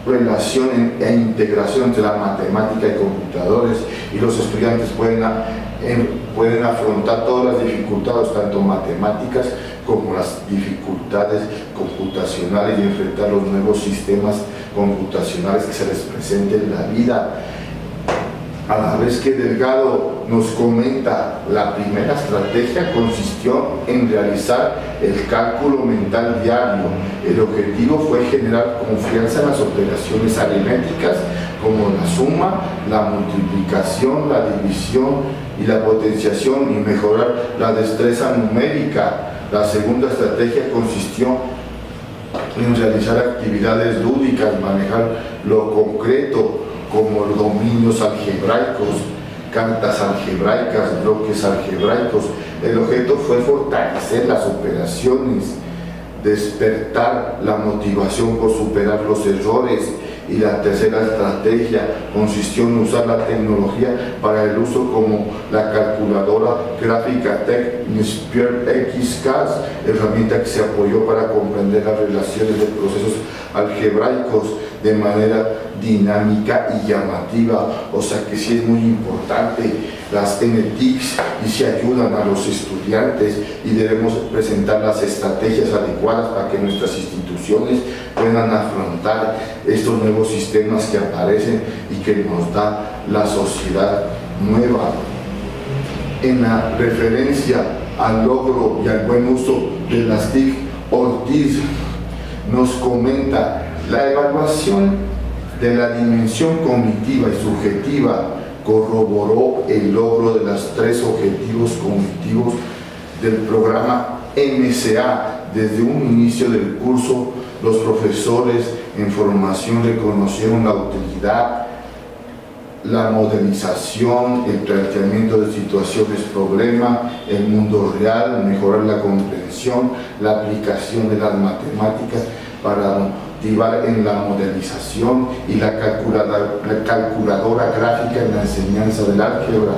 relación e integración entre la matemática y computadores, y los estudiantes pueden afrontar todas las dificultades, tanto matemáticas como las dificultades computacionales, y enfrentar los nuevos sistemas computacionales que se les presenten en la vida. A la vez que Delgado nos comenta, la primera estrategia consistió en realizar el cálculo mental diario. El objetivo fue generar confianza en las operaciones aritméticas como la suma, la multiplicación, la división y la potenciación, y mejorar la destreza numérica. La segunda estrategia consistió en realizar actividades lúdicas, manejar lo concreto como los dominios algebraicos, cartas algebraicas, bloques algebraicos. El objeto fue fortalecer las operaciones, despertar la motivación por superar los errores. Y la tercera estrategia consistió en usar la tecnología para el uso como la calculadora gráfica TEC Inspire XCAS, herramienta que se apoyó para comprender las relaciones de procesos algebraicos de manera dinámica y llamativa. O sea que sí es muy importante las NTICs, y se ayudan a los estudiantes, y debemos presentar las estrategias adecuadas para que nuestras instituciones puedan afrontar estos nuevos sistemas que aparecen y que nos da la sociedad nueva. En la referencia al logro y al buen uso de las TIC, Ortiz nos comenta: la evaluación de la dimensión cognitiva y subjetiva corroboró el logro de los 3 objetivos cognitivos del programa MCA. Desde un inicio del curso, los profesores en formación reconocieron la utilidad, la modelización, el planteamiento de situaciones problema, el mundo real, mejorar la comprensión, la aplicación de las matemáticas para motivar en la modelización, y la calculadora gráfica en la enseñanza del álgebra.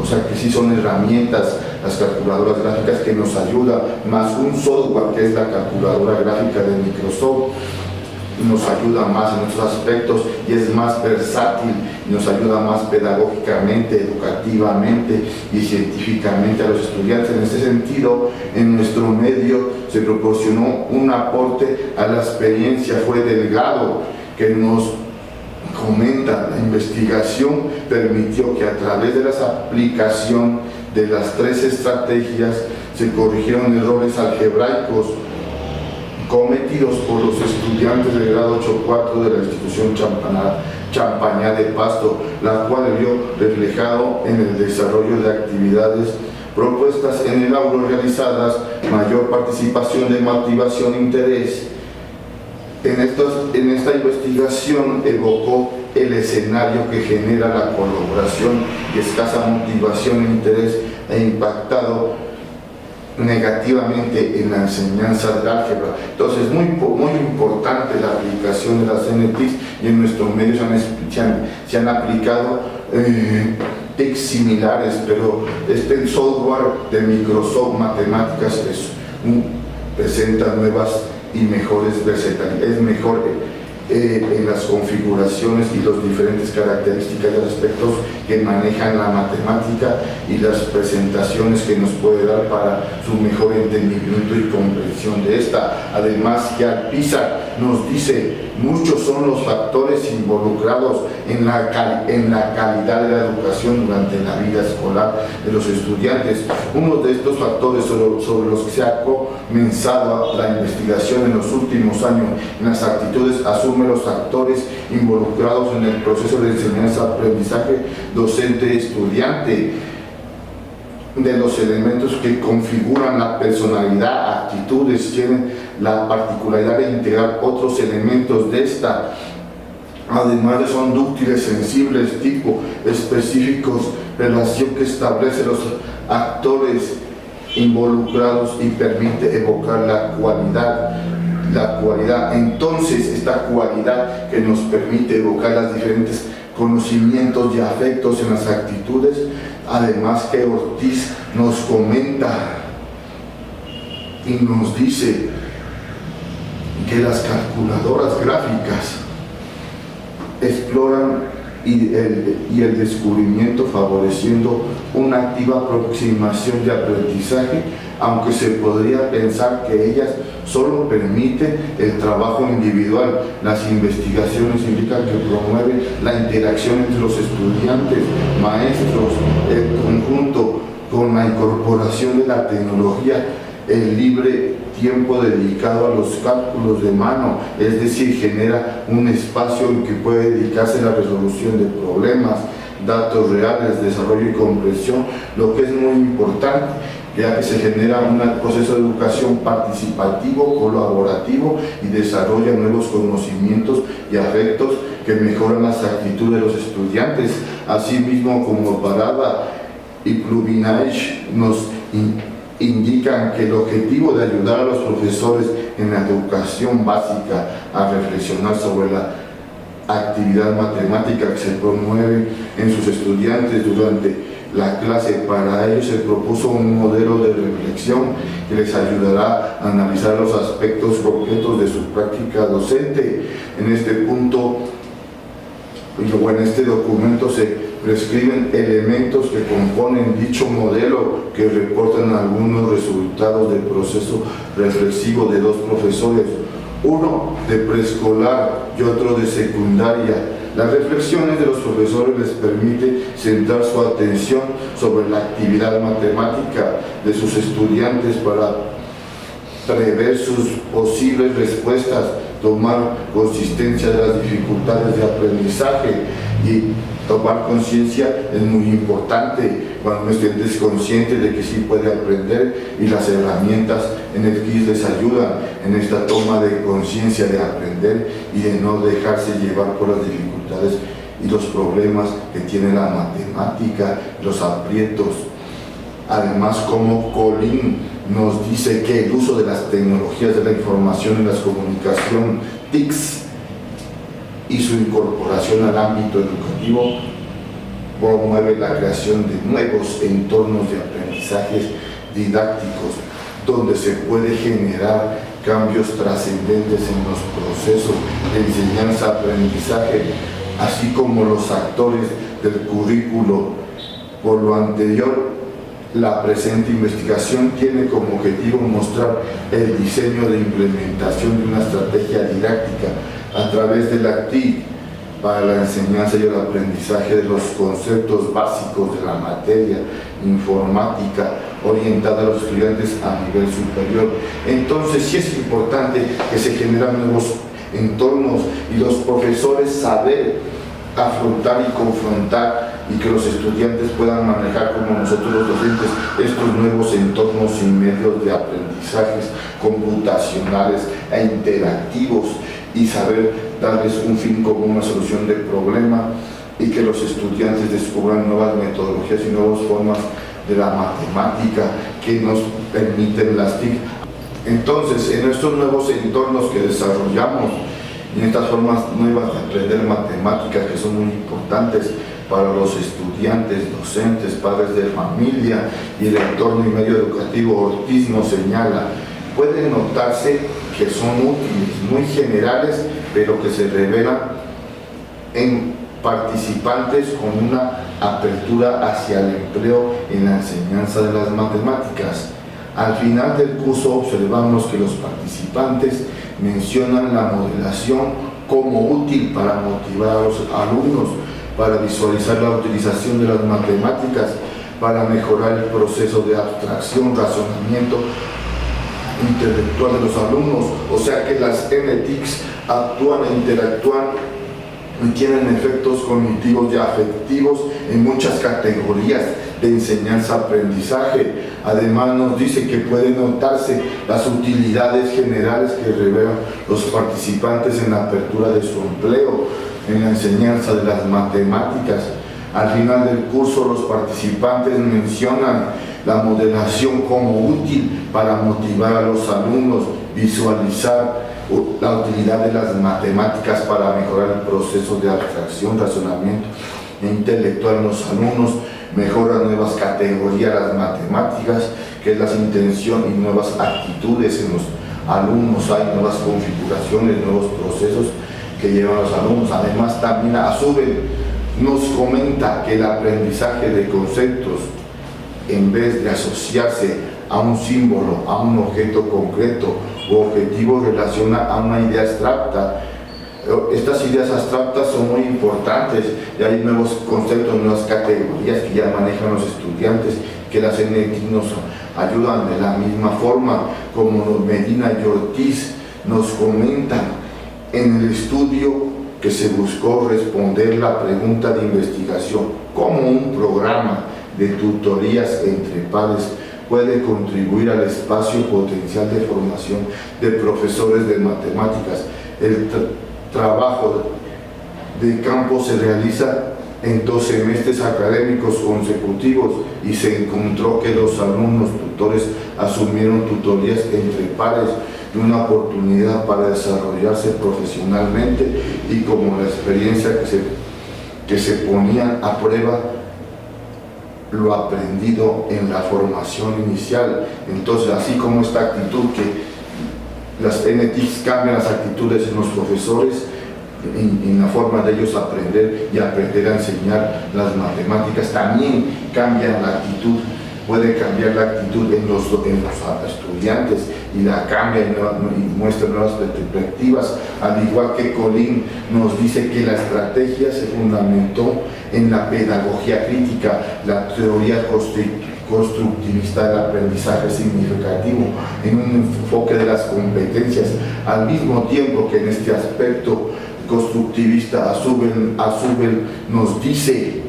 O sea que sí son herramientas las calculadoras gráficas que nos ayudan, más un software que es la calculadora gráfica de Microsoft, nos ayuda más en otros aspectos y es más versátil, nos ayuda más pedagógicamente, educativamente y científicamente a los estudiantes. En este sentido, en nuestro medio se proporcionó un aporte a la experiencia. Fue Delgado que nos comenta: la investigación permitió que a través de la aplicación de las 3 estrategias se corrigieron errores algebraicos cometidos por los estudiantes del grado 8.4 de la institución Champañá de Pasto, la cual vio reflejado en el desarrollo de actividades propuestas en el aula realizadas, mayor participación de motivación e interés. En esta investigación evocó el escenario que genera la colaboración y escasa motivación e interés, e impactado negativamente en la enseñanza del álgebra. Entonces, muy importante la aplicación de las NTICs, y en nuestros medios se han aplicado TICs similares, pero este software de Microsoft Matemáticas presenta nuevas y mejores versatilidades, es mejor en las configuraciones y las diferentes características y aspectos que manejan la matemática y las presentaciones que nos puede dar para su mejor entendimiento y comprensión de esta. Además, que PISA nos dice: muchos son los factores involucrados en la calidad de la educación durante la vida escolar de los estudiantes. Uno de estos factores sobre los que se ha comenzado la investigación en los últimos años en las actitudes asume los factores involucrados en el proceso de enseñanza-aprendizaje docente-estudiante, de los elementos que configuran la personalidad, actitudes, tienen la particularidad de integrar otros elementos de esta. Además de son dúctiles, sensibles, tipo, específicos, relación que establece los actores involucrados y permite evocar la cualidad. Entonces, esta cualidad que nos permite evocar los diferentes conocimientos y afectos en las actitudes, además que Ortiz nos comenta y nos dice que las calculadoras gráficas exploran y el descubrimiento, favoreciendo una activa aproximación de aprendizaje, aunque se podría pensar que ellas solo permiten el trabajo individual. Las investigaciones indican que promueven la interacción entre los estudiantes, maestros, el conjunto, con la incorporación de la tecnología, el libre tiempo dedicado a los cálculos de mano, es decir, genera un espacio en que puede dedicarse a la resolución de problemas, datos reales, desarrollo y comprensión, lo que es muy importante, ya que se genera un proceso de educación participativo, colaborativo y desarrolla nuevos conocimientos y afectos que mejoran las actitudes de los estudiantes. Asimismo, como Parada y Plubinaich nos indican que el objetivo de ayudar a los profesores en la educación básica a reflexionar sobre la actividad matemática que se promueve en sus estudiantes durante la clase. Para ello se propuso un modelo de reflexión que les ayudará a analizar los aspectos concretos de su práctica docente. En este punto, o en este documento, se prescriben elementos que componen dicho modelo, que reportan algunos resultados del proceso reflexivo de dos profesores, uno de preescolar y otro de secundaria. Las reflexiones de los profesores les permite centrar su atención sobre la actividad matemática de sus estudiantes para prever sus posibles respuestas, tomar consistencia de las dificultades de aprendizaje. Y tomar conciencia es muy importante cuando un estudiante es consciente de que sí puede aprender, y las herramientas en el KISS les ayudan en esta toma de conciencia de aprender y de no dejarse llevar por las dificultades y los problemas que tiene la matemática, los aprietos. Además, como Colín nos dice que el uso de las tecnologías de la información y la comunicación, TICs, y su incorporación al ámbito educativo promueve la creación de nuevos entornos de aprendizajes didácticos, donde se puede generar cambios trascendentes en los procesos de enseñanza-aprendizaje, así como los actores del currículo. Por lo anterior, la presente investigación tiene como objetivo mostrar el diseño de implementación de una estrategia didáctica a través de la TIC para la enseñanza y el aprendizaje de los conceptos básicos de la materia informática orientada a los estudiantes a nivel superior. Entonces, sí es importante que se generan nuevos entornos y los profesores saber afrontar y confrontar, y que los estudiantes puedan manejar, como nosotros los docentes, estos nuevos entornos y medios de aprendizajes computacionales e interactivos, y saber darles un fin como una solución de problema, y que los estudiantes descubran nuevas metodologías y nuevas formas de la matemática que nos permiten las TIC. Entonces, en estos nuevos entornos que desarrollamos y en estas formas nuevas de aprender matemáticas, que son muy importantes para los estudiantes, docentes, padres de familia y el entorno y medio educativo, Ortiz nos señala, puede notarse que son útiles, muy generales, pero que se revelan en participantes con una apertura hacia el empleo en la enseñanza de las matemáticas. Al final del curso observamos que los participantes mencionan la modelación como útil para motivar a los alumnos, para visualizar la utilización de las matemáticas, para mejorar el proceso de abstracción, razonamiento intelectual de los alumnos. O sea que las NTICs actúan e interactúan y tienen efectos cognitivos y afectivos en muchas categorías de enseñanza-aprendizaje. Además nos dice que pueden notarse las utilidades generales que revelan los participantes en la apertura de su empleo, en la enseñanza de las matemáticas. Al final del curso los participantes mencionan la modelación como útil para motivar a los alumnos, visualizar la utilidad de las matemáticas para mejorar el proceso de abstracción, razonamiento intelectual en los alumnos, mejora nuevas categorías las matemáticas, que es la intención y nuevas actitudes en los alumnos, hay nuevas configuraciones, nuevos procesos que llevan a los alumnos. Además también a su vez nos comenta que el aprendizaje de conceptos, en vez de asociarse a un símbolo, a un objeto concreto o objetivo, relaciona a una idea abstracta. Estas ideas abstractas son muy importantes y hay nuevos conceptos, nuevas categorías que ya manejan los estudiantes, que las NTIC nos ayudan de la misma forma, como Medina y Ortiz nos comentan en el estudio que se buscó responder la pregunta de investigación: ¿cómo un programa de tutorías entre pares puede contribuir al espacio potencial de formación de profesores de matemáticas? El trabajo de campo se realiza en 2 semestres académicos consecutivos y se encontró que los alumnos tutores asumieron tutorías entre pares de una oportunidad para desarrollarse profesionalmente, y como la experiencia que se ponían a prueba lo aprendido en la formación inicial. Entonces, así como esta actitud que las NTICs cambian las actitudes en los profesores, en la forma de ellos aprender y aprender a enseñar las matemáticas, también cambian la actitud, puede cambiar la actitud en los estudiantes y la cambia y muestra nuevas perspectivas. Al igual que Colín nos dice que la estrategia se fundamentó en la pedagogía crítica, la teoría constructivista del aprendizaje significativo, en un enfoque de las competencias, al mismo tiempo que en este aspecto constructivista Azubel nos dice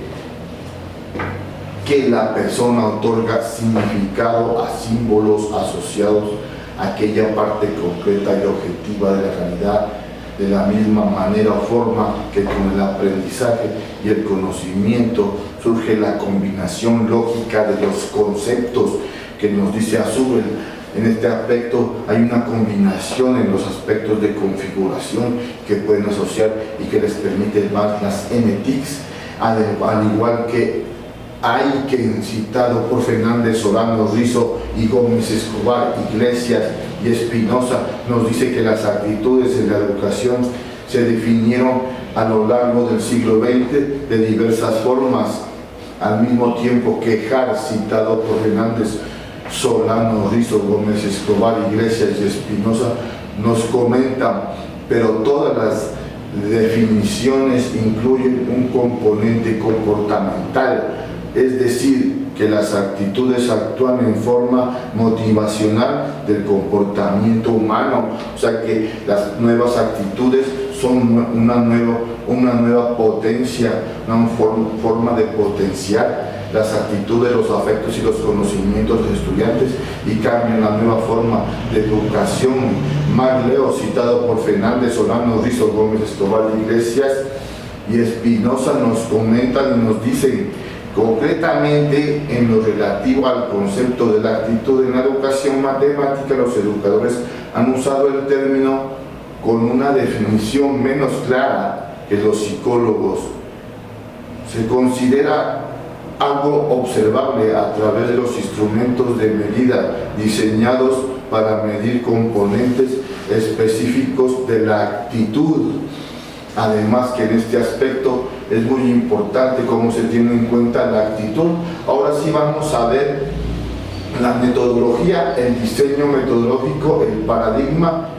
que la persona otorga significado a símbolos asociados a aquella parte concreta y objetiva de la realidad, de la misma manera o forma que con el aprendizaje y el conocimiento surge la combinación lógica de los conceptos que nos dice Azubel. En este aspecto hay una combinación en los aspectos de configuración que pueden asociar y que les permite más las NTICs, al igual que hay que, citado por Fernández, Solano, Rizo y Gómez Escobar, Iglesias y Espinosa, nos dice que las actitudes en la educación se definieron a lo largo del siglo XX de diversas formas, al mismo tiempo que Har, citado por Fernández, Solano, Rizo, Gómez Escobar, Iglesias y Espinosa, nos comentan, pero todas las definiciones incluyen un componente comportamental, es decir, que las actitudes actúan en forma motivacional del comportamiento humano. O sea que las nuevas actitudes son una nueva potencia, una forma de potenciar las actitudes, los afectos y los conocimientos de los estudiantes, y cambian la nueva forma de educación. Leo, citado por Fernández, Solano, Rizo, Gómez Escobar, Iglesias y Espinosa, nos comentan y nos dicen: concretamente, en lo relativo al concepto de la actitud en la educación matemática, los educadores han usado el término con una definición menos clara que los psicólogos. Se considera algo observable a través de los instrumentos de medida diseñados para medir componentes específicos de la actitud. Además que en este aspecto es muy importante cómo se tiene en cuenta la actitud. Ahora sí vamos a ver la metodología, el diseño metodológico, el paradigma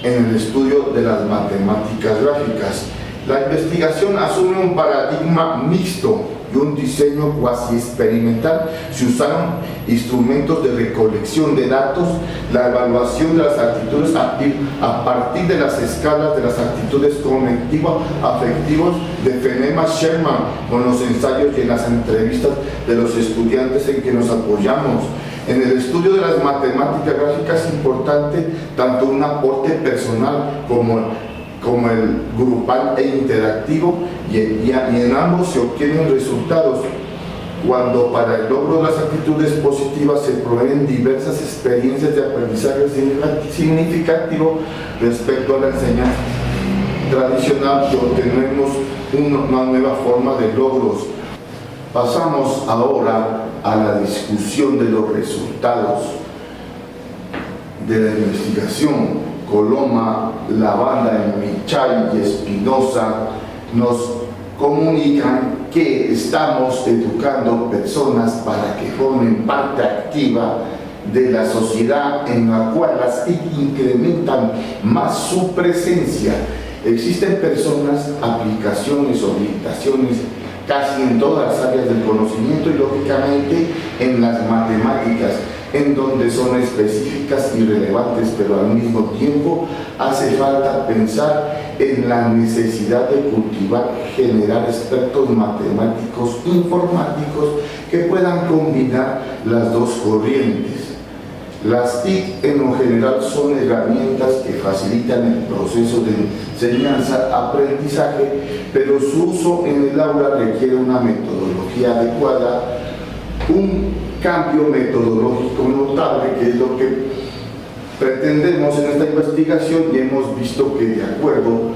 en el estudio de las matemáticas gráficas. La investigación asume un paradigma mixto y un diseño cuasi experimental. Se usaron instrumentos de recolección de datos, la evaluación de las actitudes a partir de las escalas de las actitudes cognitivas-afectivas de Feynman-Sherman, con los ensayos y en las entrevistas de los estudiantes en que nos apoyamos. En el estudio de las matemáticas gráficas es importante tanto un aporte personal como el grupal e interactivo, y en ambos se obtienen resultados cuando para el logro de las actitudes positivas se proveen diversas experiencias de aprendizaje significativo respecto a la enseñanza tradicional, y obtenemos una nueva forma de logros. Pasamos ahora a la discusión de los resultados de la investigación. Coloma, Lavanda, Michay y Espinosa nos comunican que estamos educando personas para que formen parte activa de la sociedad en la cual las TIC incrementan más su presencia. Existen personas, aplicaciones, orientaciones casi en todas las áreas del conocimiento y lógicamente en las matemáticas, en donde son específicas y relevantes, pero al mismo tiempo hace falta pensar en la necesidad de cultivar, generar expertos matemáticos, informáticos que puedan combinar las dos corrientes. Las TIC en lo general son herramientas que facilitan el proceso de enseñanza-aprendizaje, pero su uso en el aula requiere una metodología adecuada, un cambio metodológico notable, que es lo que pretendemos en esta investigación, y hemos visto que de acuerdo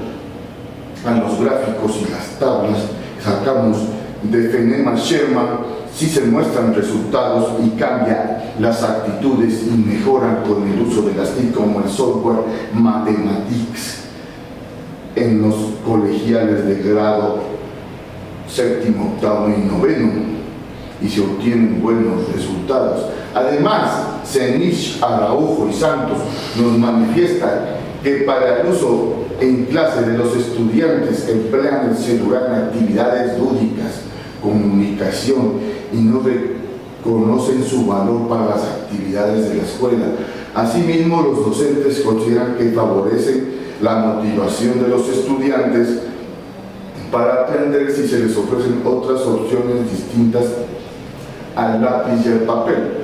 a los gráficos y las tablas sacamos de Feynman-Sherman, sí se muestran resultados y cambian las actitudes y mejoran con el uso de las TIC como el software Mathematics en los colegiales de grado séptimo, octavo y noveno, y se obtienen buenos resultados. Además, Zenich, Araujo y Santos nos manifiestan que para el uso en clase de los estudiantes emplean el celular en actividades lúdicas, comunicación, y no reconocen su valor para las actividades de la escuela. Asimismo, los docentes consideran que favorecen la motivación de los estudiantes para aprender si se les ofrecen otras opciones distintas al lápiz y al papel.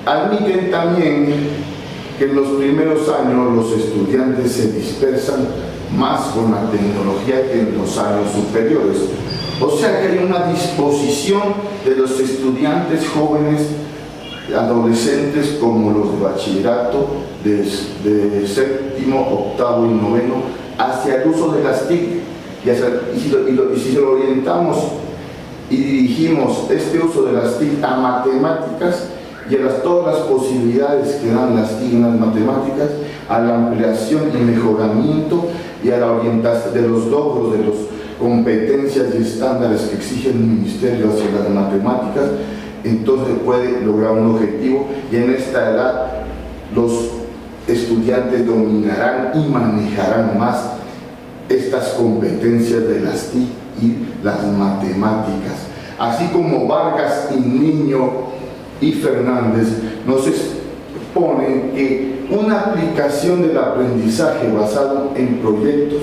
Admiten también que en los primeros años los estudiantes se dispersan más con la tecnología que en los años superiores. O sea que hay una disposición de los estudiantes jóvenes, adolescentes como los de bachillerato, de séptimo, octavo y noveno, hacia el uso de las TIC. Y si lo orientamos y dirigimos este uso de las TIC a matemáticas y a todas las posibilidades que dan las TIC en las matemáticas, a la ampliación y mejoramiento y a la orientación de los logros de las competencias y estándares que exige el Ministerio hacia las matemáticas, entonces puede lograr un objetivo, y en esta edad los estudiantes dominarán y manejarán más estas competencias de las TIC y las matemáticas. Así como Vargas y Niño y Fernández nos exponen que una aplicación del aprendizaje basado en proyectos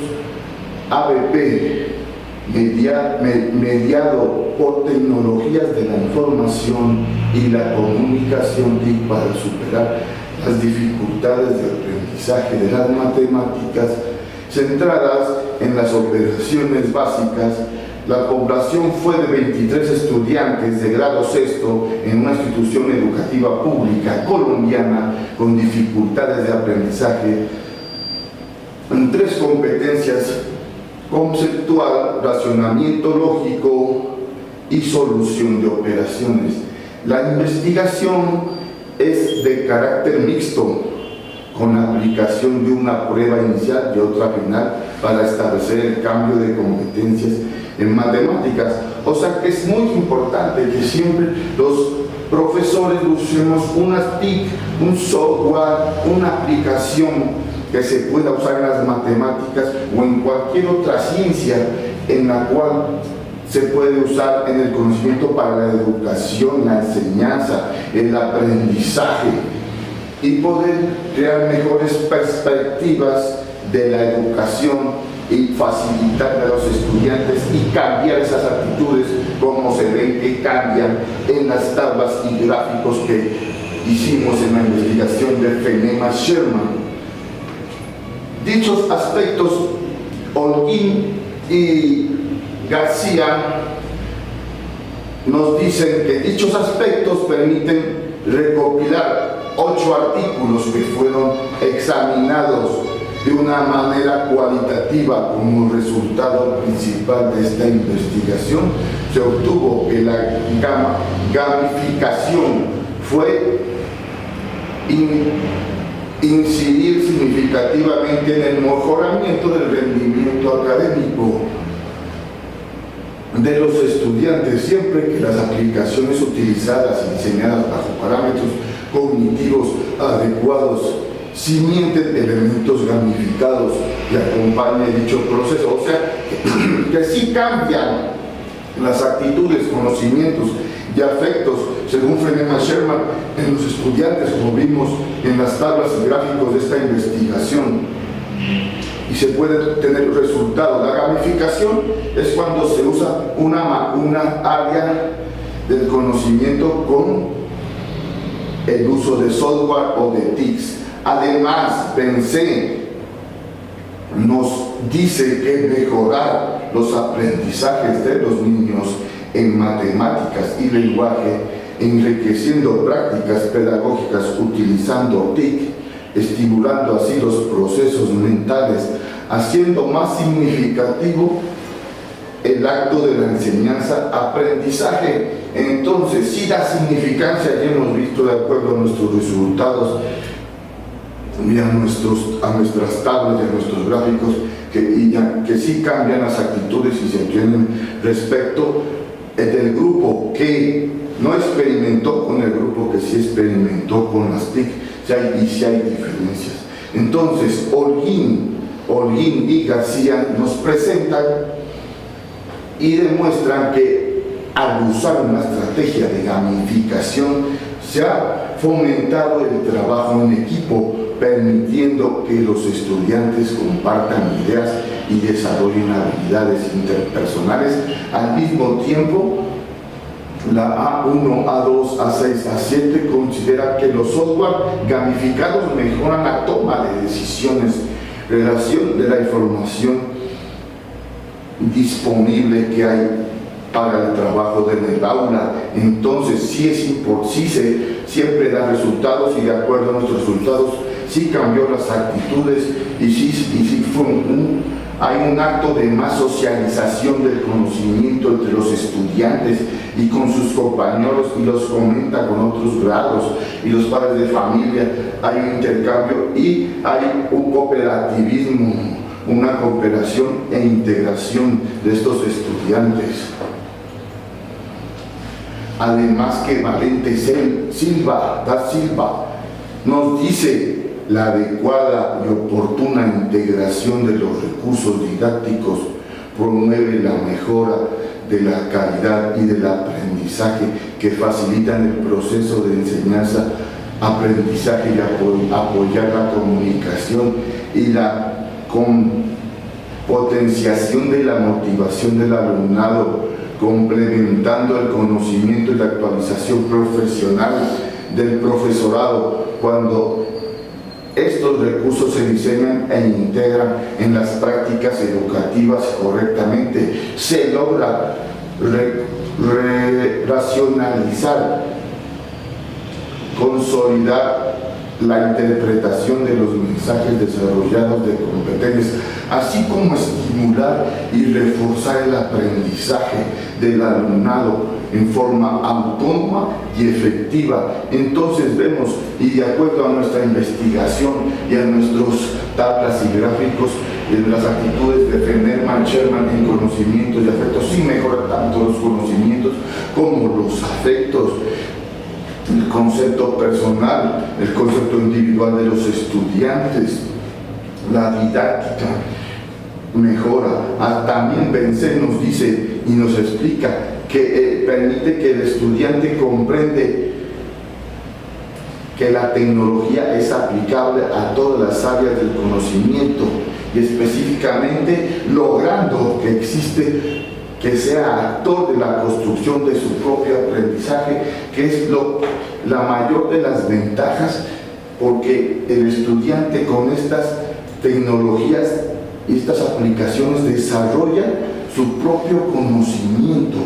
ABP mediado por tecnologías de la información y la comunicación TIC para superar las dificultades de aprendizaje de las matemáticas centradas en las operaciones básicas. La población fue de 23 estudiantes de grado sexto en una institución educativa pública colombiana con dificultades de aprendizaje en 3 competencias: conceptual, racionamiento lógico y solución de operaciones. La investigación es de carácter mixto, con la aplicación de una prueba inicial y otra final para establecer el cambio de competencias en matemáticas. O sea que es muy importante que siempre los profesores usemos unas TIC, un software, una aplicación que se pueda usar en las matemáticas o en cualquier otra ciencia en la cual se puede usar en el conocimiento para la educación, la enseñanza, el aprendizaje, y poder crear mejores perspectivas de la educación y facilitar a los estudiantes y cambiar esas actitudes como se ven que cambian en las tablas y gráficos que hicimos en la investigación de Feynman-Sherman. Dichos aspectos, Holguín y García nos dicen que dichos aspectos permiten recopilar 8 artículos que fueron examinados de una manera cualitativa. Como resultado principal de esta investigación se obtuvo que la gamificación fue incidir significativamente en el mejoramiento del rendimiento académico de los estudiantes, siempre que las aplicaciones utilizadas y diseñadas bajo parámetros cognitivos adecuados cimienten elementos gamificados y acompañen dicho proceso. O sea, que sí cambian las actitudes, conocimientos y afectos, según Feynman-Sherman, en los estudiantes, como vimos en las tablas y gráficos de esta investigación. Y se puede tener resultados. La gamificación es cuando se usa una área del conocimiento con el uso de software o de TICs. Además, nos dice que mejorar los aprendizajes de los niños en matemáticas y lenguaje, enriqueciendo prácticas pedagógicas utilizando TIC, estimulando así los procesos mentales, haciendo más significativo el acto de la enseñanza-aprendizaje. Entonces, sí da significancia, ya hemos visto de acuerdo a nuestros resultados y a nuestras tablas y a nuestros gráficos, que sí cambian las actitudes y se tienen respecto del grupo que no experimentó con el grupo que sí experimentó con las TIC, y sí hay diferencias. Entonces, Holguín y García nos presentan y demuestran que al usar una estrategia de gamificación se ha fomentado el trabajo en equipo, permitiendo que los estudiantes compartan ideas y desarrollen habilidades interpersonales. Al mismo tiempo, la A1, A2, A6, A7 considera que los software gamificados mejoran la toma de decisiones, relación de la información disponible que hay para el trabajo en el aula. Entonces siempre da resultados, y de acuerdo a nuestros resultados sí cambió las actitudes y sí hay un acto de más socialización del conocimiento entre los estudiantes y con sus compañeros, y los comenta con otros grados y los padres de familia. Hay un intercambio y hay un cooperativismo, una cooperación e integración de estos estudiantes. Además que Valente da Silva nos dice: la adecuada y oportuna integración de los recursos didácticos promueve la mejora de la calidad y del aprendizaje, que facilitan el proceso de enseñanza, aprendizaje y apoyar la comunicación y la potenciación de la motivación del alumnado, complementando el conocimiento y la actualización profesional del profesorado. Cuando estos recursos se diseñan e integran en las prácticas educativas correctamente, se logra racionalizar, consolidar la interpretación de los mensajes desarrollados de competencias, así como estimular y reforzar el aprendizaje del alumnado en forma autónoma y efectiva. Entonces vemos, y de acuerdo a nuestra investigación y a nuestros tablas y gráficos, las actitudes de Feynman-Sherman en conocimientos y afectos sí mejoran tanto los conocimientos como los afectos. El concepto personal, el concepto individual de los estudiantes, la didáctica mejora. También Benzen nos dice y nos explica que permite que el estudiante comprende que la tecnología es aplicable a todas las áreas del conocimiento y específicamente logrando que existe, que sea actor de la construcción de su propio aprendizaje, que es la mayor de las ventajas, porque el estudiante con estas tecnologías y estas aplicaciones desarrolla su propio conocimiento,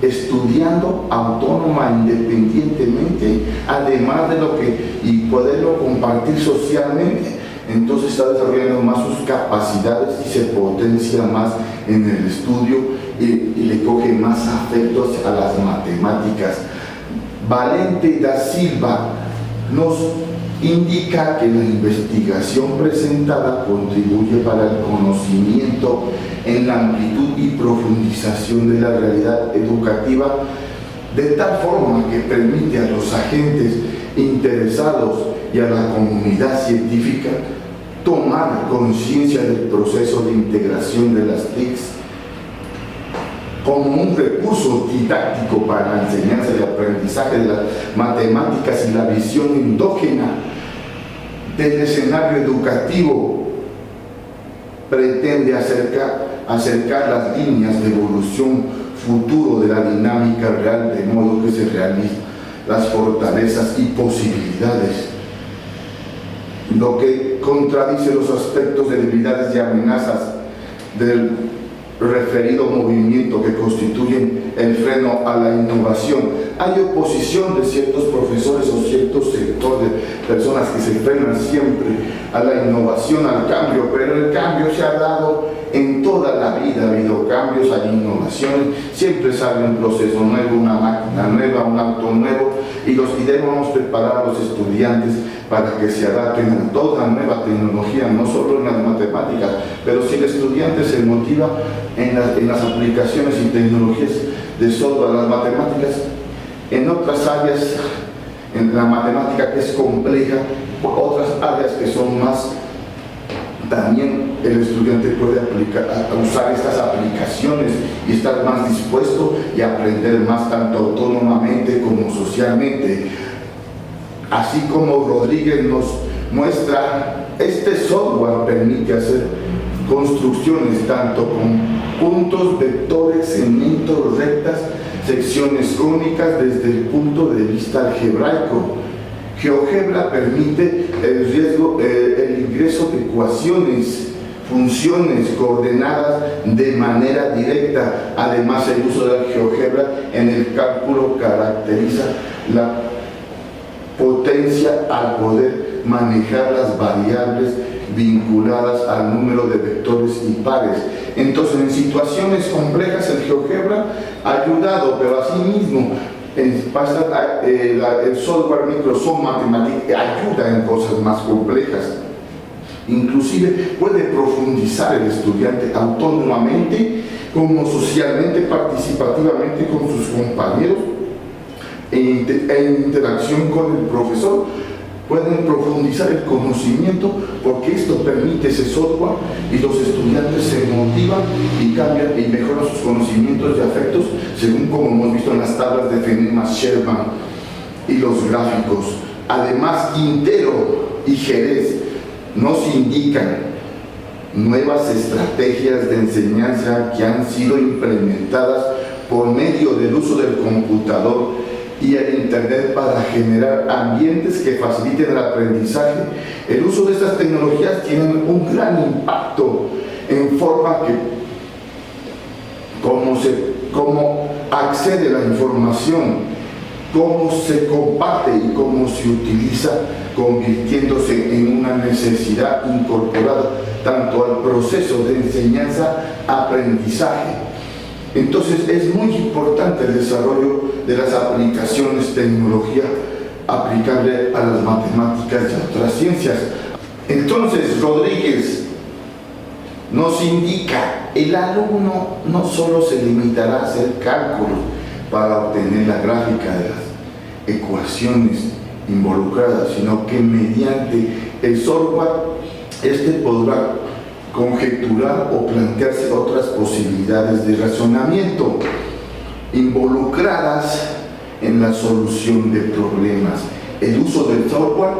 estudiando autónoma, independientemente, además de lo que, y poderlo compartir socialmente. Entonces está desarrollando más sus capacidades y se potencia más en el estudio y le coge más afectos a las matemáticas. Valente da Silva nos indica que la investigación presentada contribuye para el conocimiento en la amplitud y profundización de la realidad educativa, de tal forma que permite a los agentes interesados y a la comunidad científica tomar conciencia del proceso de integración de las TICs como un recurso didáctico para la enseñanza y aprendizaje de las matemáticas y la visión endógena del escenario educativo. Pretende acercar las líneas de evolución futuro de la dinámica real, de modo que se realicen las fortalezas y posibilidades, lo que contradice los aspectos de debilidades y amenazas del referido movimiento que constituyen el freno a la innovación. Hay oposición de ciertos profesores o ciertos sectores de personas que se frenan siempre a la innovación, al cambio, pero el cambio se ha dado en toda la vida. Ha habido cambios, hay innovaciones, siempre sale un proceso nuevo, una máquina nueva, un auto nuevo, y debemos preparar a los estudiantes para que se adapten a toda nueva tecnología, no solo en las matemáticas, pero si el estudiante se motiva en las aplicaciones y tecnologías de software, las matemáticas, en otras áreas, en la matemática que es compleja, otras áreas que son más, también el estudiante puede usar estas aplicaciones y estar más dispuesto y aprender más tanto autónomamente como socialmente. Así como Rodríguez nos muestra, este software permite hacer construcciones tanto con puntos, vectores, segmentos, rectas, secciones cónicas desde el punto de vista algebraico. GeoGebra permite el ingreso de ecuaciones, funciones coordenadas de manera directa. Además, el uso de la GeoGebra en el cálculo caracteriza la potencia al poder manejar las variables vinculadas al número de vectores y pares. Entonces, en situaciones complejas el GeoGebra ha ayudado, pero asimismo el software Microsoft Mathematics ayuda en cosas más complejas. Inclusive puede profundizar el estudiante autónomamente como socialmente, participativamente con sus compañeros, en interacción con el profesor. Pueden profundizar el conocimiento porque esto permite ese software, y los estudiantes se motivan y cambian y mejoran sus conocimientos y afectos, según como hemos visto en las tablas de Feynman-Sherman y los gráficos. Además, Quintero y Jerez nos indican nuevas estrategias de enseñanza que han sido implementadas por medio del uso del computador y el internet para generar ambientes que faciliten el aprendizaje. El uso de estas tecnologías tiene un gran impacto en forma que cómo accede la información cómo se comparte y cómo se utiliza, convirtiéndose en una necesidad incorporada tanto al proceso de enseñanza-aprendizaje. Entonces es muy importante el desarrollo de las aplicaciones de tecnología aplicable a las matemáticas y a otras ciencias. Entonces Rodríguez nos indica, el alumno no solo se limitará a hacer cálculos para obtener la gráfica de las ecuaciones involucradas, sino que mediante el software podrá conjeturar o plantearse otras posibilidades de razonamiento involucradas en la solución de problemas. El uso del software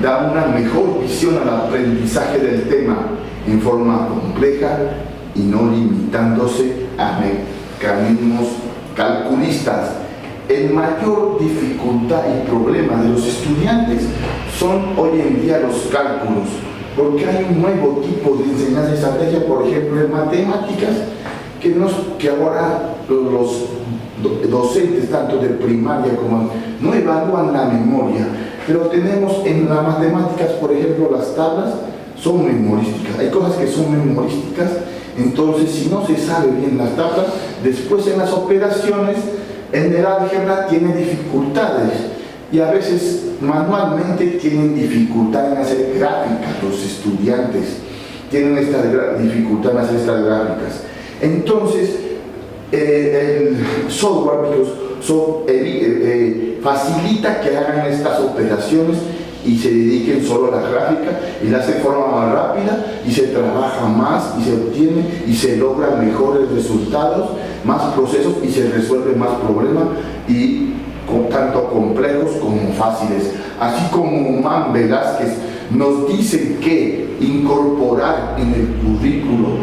da una mejor visión al aprendizaje del tema en forma compleja y no limitándose a mecanismos calculistas. El mayor dificultad y problema de los estudiantes son hoy en día los cálculos, porque hay un nuevo tipo de enseñanza y estrategia, por ejemplo en matemáticas, que ahora los docentes tanto de primaria como no evalúan la memoria, pero tenemos en las matemáticas, por ejemplo, las tablas son memorísticas, hay cosas que son memorísticas, entonces si no se sabe bien las tablas, después en las operaciones en el álgebra tiene dificultades y a veces manualmente tienen dificultad en hacer gráficas. Los estudiantes tienen esta dificultad en hacer estas gráficas. Entonces el software facilita que hagan estas operaciones y se dediquen solo a la gráfica y la hacen de forma más rápida y se trabaja más y se obtiene y se logran mejores resultados, más procesos y se resuelven más problemas y tanto complejos como fáciles. Así como Humán Velázquez nos dice que incorporar en el currículo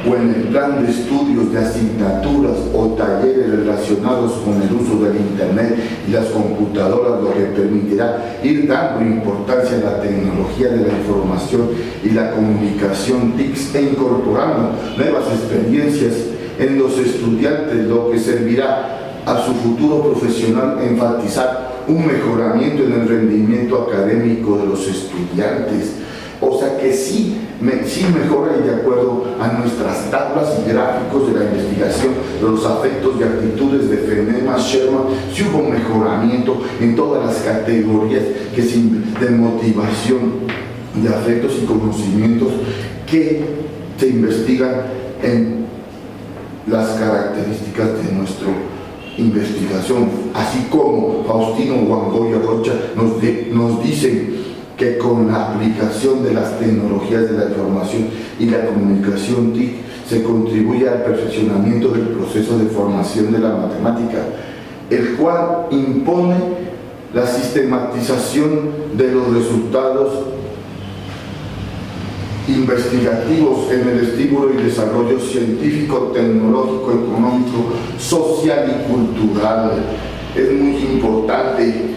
o en el plan de estudios de asignaturas o talleres relacionados con el uso del internet y las computadoras, lo que permitirá ir dando importancia a la tecnología de la información y la comunicación TICs e incorporando nuevas experiencias en los estudiantes, lo que servirá a su futuro profesional enfatizar un mejoramiento en el rendimiento académico de los estudiantes. O sea que sí mejora y de acuerdo a nuestras tablas y gráficos de la investigación de los afectos y actitudes de Feynman-Sherman, sí hubo mejoramiento en todas las categorías de motivación, de afectos y conocimientos que se investigan en las características de nuestra investigación, así como Faustino Huangoya Rocha nos dicen que con la aplicación de las tecnologías de la información y la comunicación TIC se contribuye al perfeccionamiento del proceso de formación de la matemática, el cual impone la sistematización de los resultados investigativos en el estímulo y desarrollo científico, tecnológico, económico, social y cultural. Es muy importante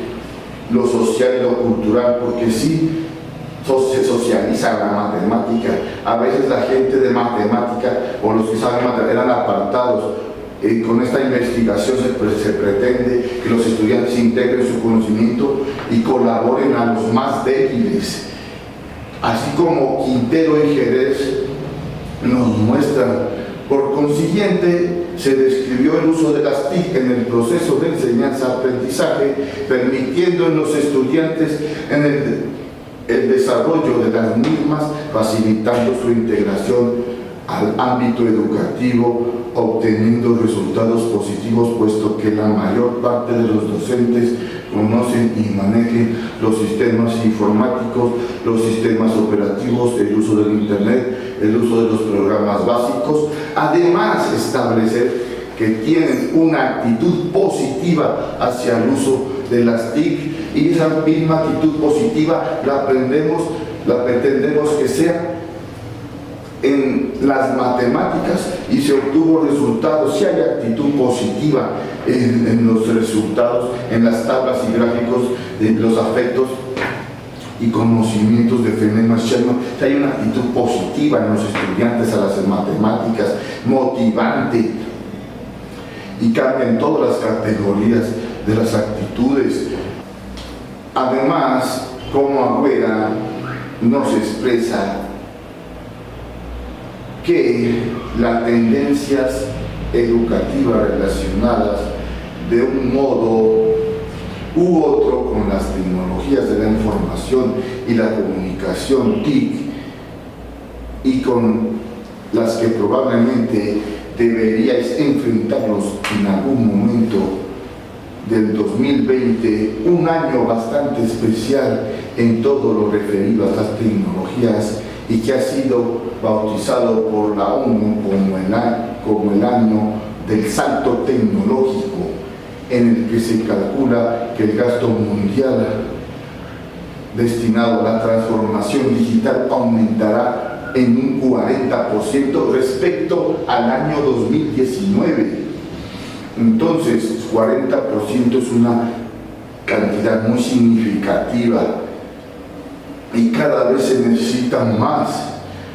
lo social y lo cultural, porque sí se socializa la matemática. A veces la gente de matemática o los que saben matemática eran apartados. Con esta investigación se pretende que los estudiantes integren su conocimiento y colaboren a los más débiles. Así como Quintero y Jerez nos muestran. Por consiguiente, se describió el uso de las TIC en el proceso de enseñanza-aprendizaje, permitiendo en los estudiantes el desarrollo de las mismas, facilitando su integración al ámbito educativo, obteniendo resultados positivos, puesto que la mayor parte de los docentes conocen y manejen los sistemas informáticos, los sistemas operativos, el uso del internet, el uso de los programas básicos. Además, establecer que tienen una actitud positiva hacia el uso de las TIC, y esa misma actitud positiva la pretendemos que sea en las matemáticas, y se obtuvo resultados. Si hay actitud positiva en los resultados, en las tablas y gráficos de los afectos y conocimientos de Feynman-Sherman, si hay una actitud positiva en los estudiantes a las matemáticas, motivante, y cambian todas las categorías de las actitudes actitudes. Además, como afuera nos expresa que las tendencias educativas relacionadas de un modo u otro con las tecnologías de la información y la comunicación TIC y con las que probablemente deberíais enfrentarnos en algún momento del 2020, un año bastante especial en todo lo referido a las tecnologías y que ha sido bautizado por la ONU como el año del salto tecnológico, en el que se calcula que el gasto mundial destinado a la transformación digital aumentará en un 40% respecto al año 2019. Entonces, 40% es una cantidad muy significativa y cada vez se necesitan más.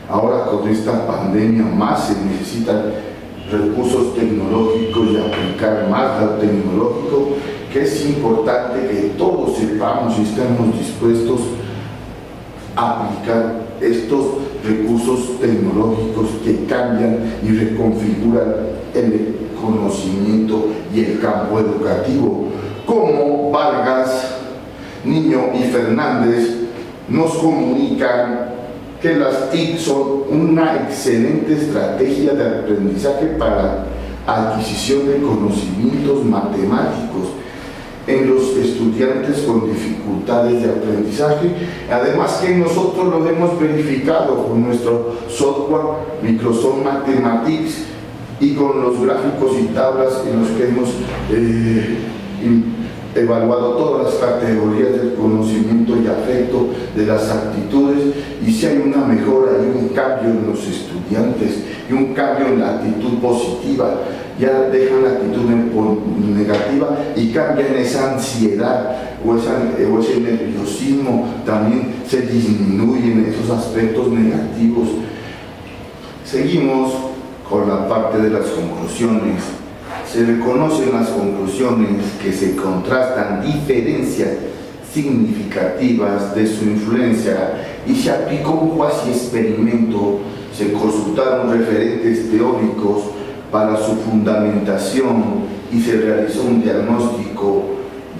Ahora con esta pandemia más se necesitan recursos tecnológicos y aplicar más lo tecnológico, que es importante que todos sepamos y estemos dispuestos a aplicar estos recursos tecnológicos que cambian y reconfiguran el conocimiento y el campo educativo. Como Vargas, Niño y Fernández nos comunican que las TIC son una excelente estrategia de aprendizaje para adquisición de conocimientos matemáticos en los estudiantes con dificultades de aprendizaje, además que nosotros lo hemos verificado con nuestro software Microsoft Mathematics y con los gráficos y tablas en los que hemos evaluado todas las categorías del conocimiento y afecto de las actitudes, y si hay una mejora y un cambio en los estudiantes y un cambio en la actitud positiva, ya dejan la actitud negativa y cambian esa ansiedad o ese nerviosismo, también se disminuyen esos aspectos negativos. Seguimos con la parte de las conclusiones. Se reconocen las conclusiones que se contrastan diferencias significativas de su influencia y se aplicó un cuasi experimento. Se consultaron referentes teóricos para su fundamentación y se realizó un diagnóstico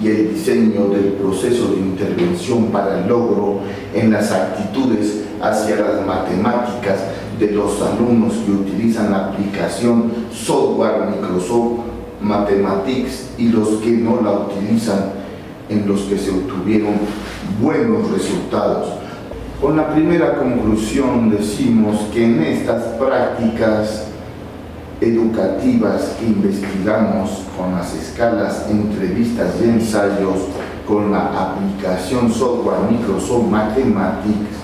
y el diseño del proceso de intervención para el logro en las actitudes hacia las matemáticas de los alumnos que utilizan la aplicación software Microsoft Mathematics y los que no la utilizan, en los que se obtuvieron buenos resultados. Con la primera conclusión decimos que en estas prácticas educativas que investigamos con las escalas, entrevistas y ensayos con la aplicación software Microsoft Mathematics,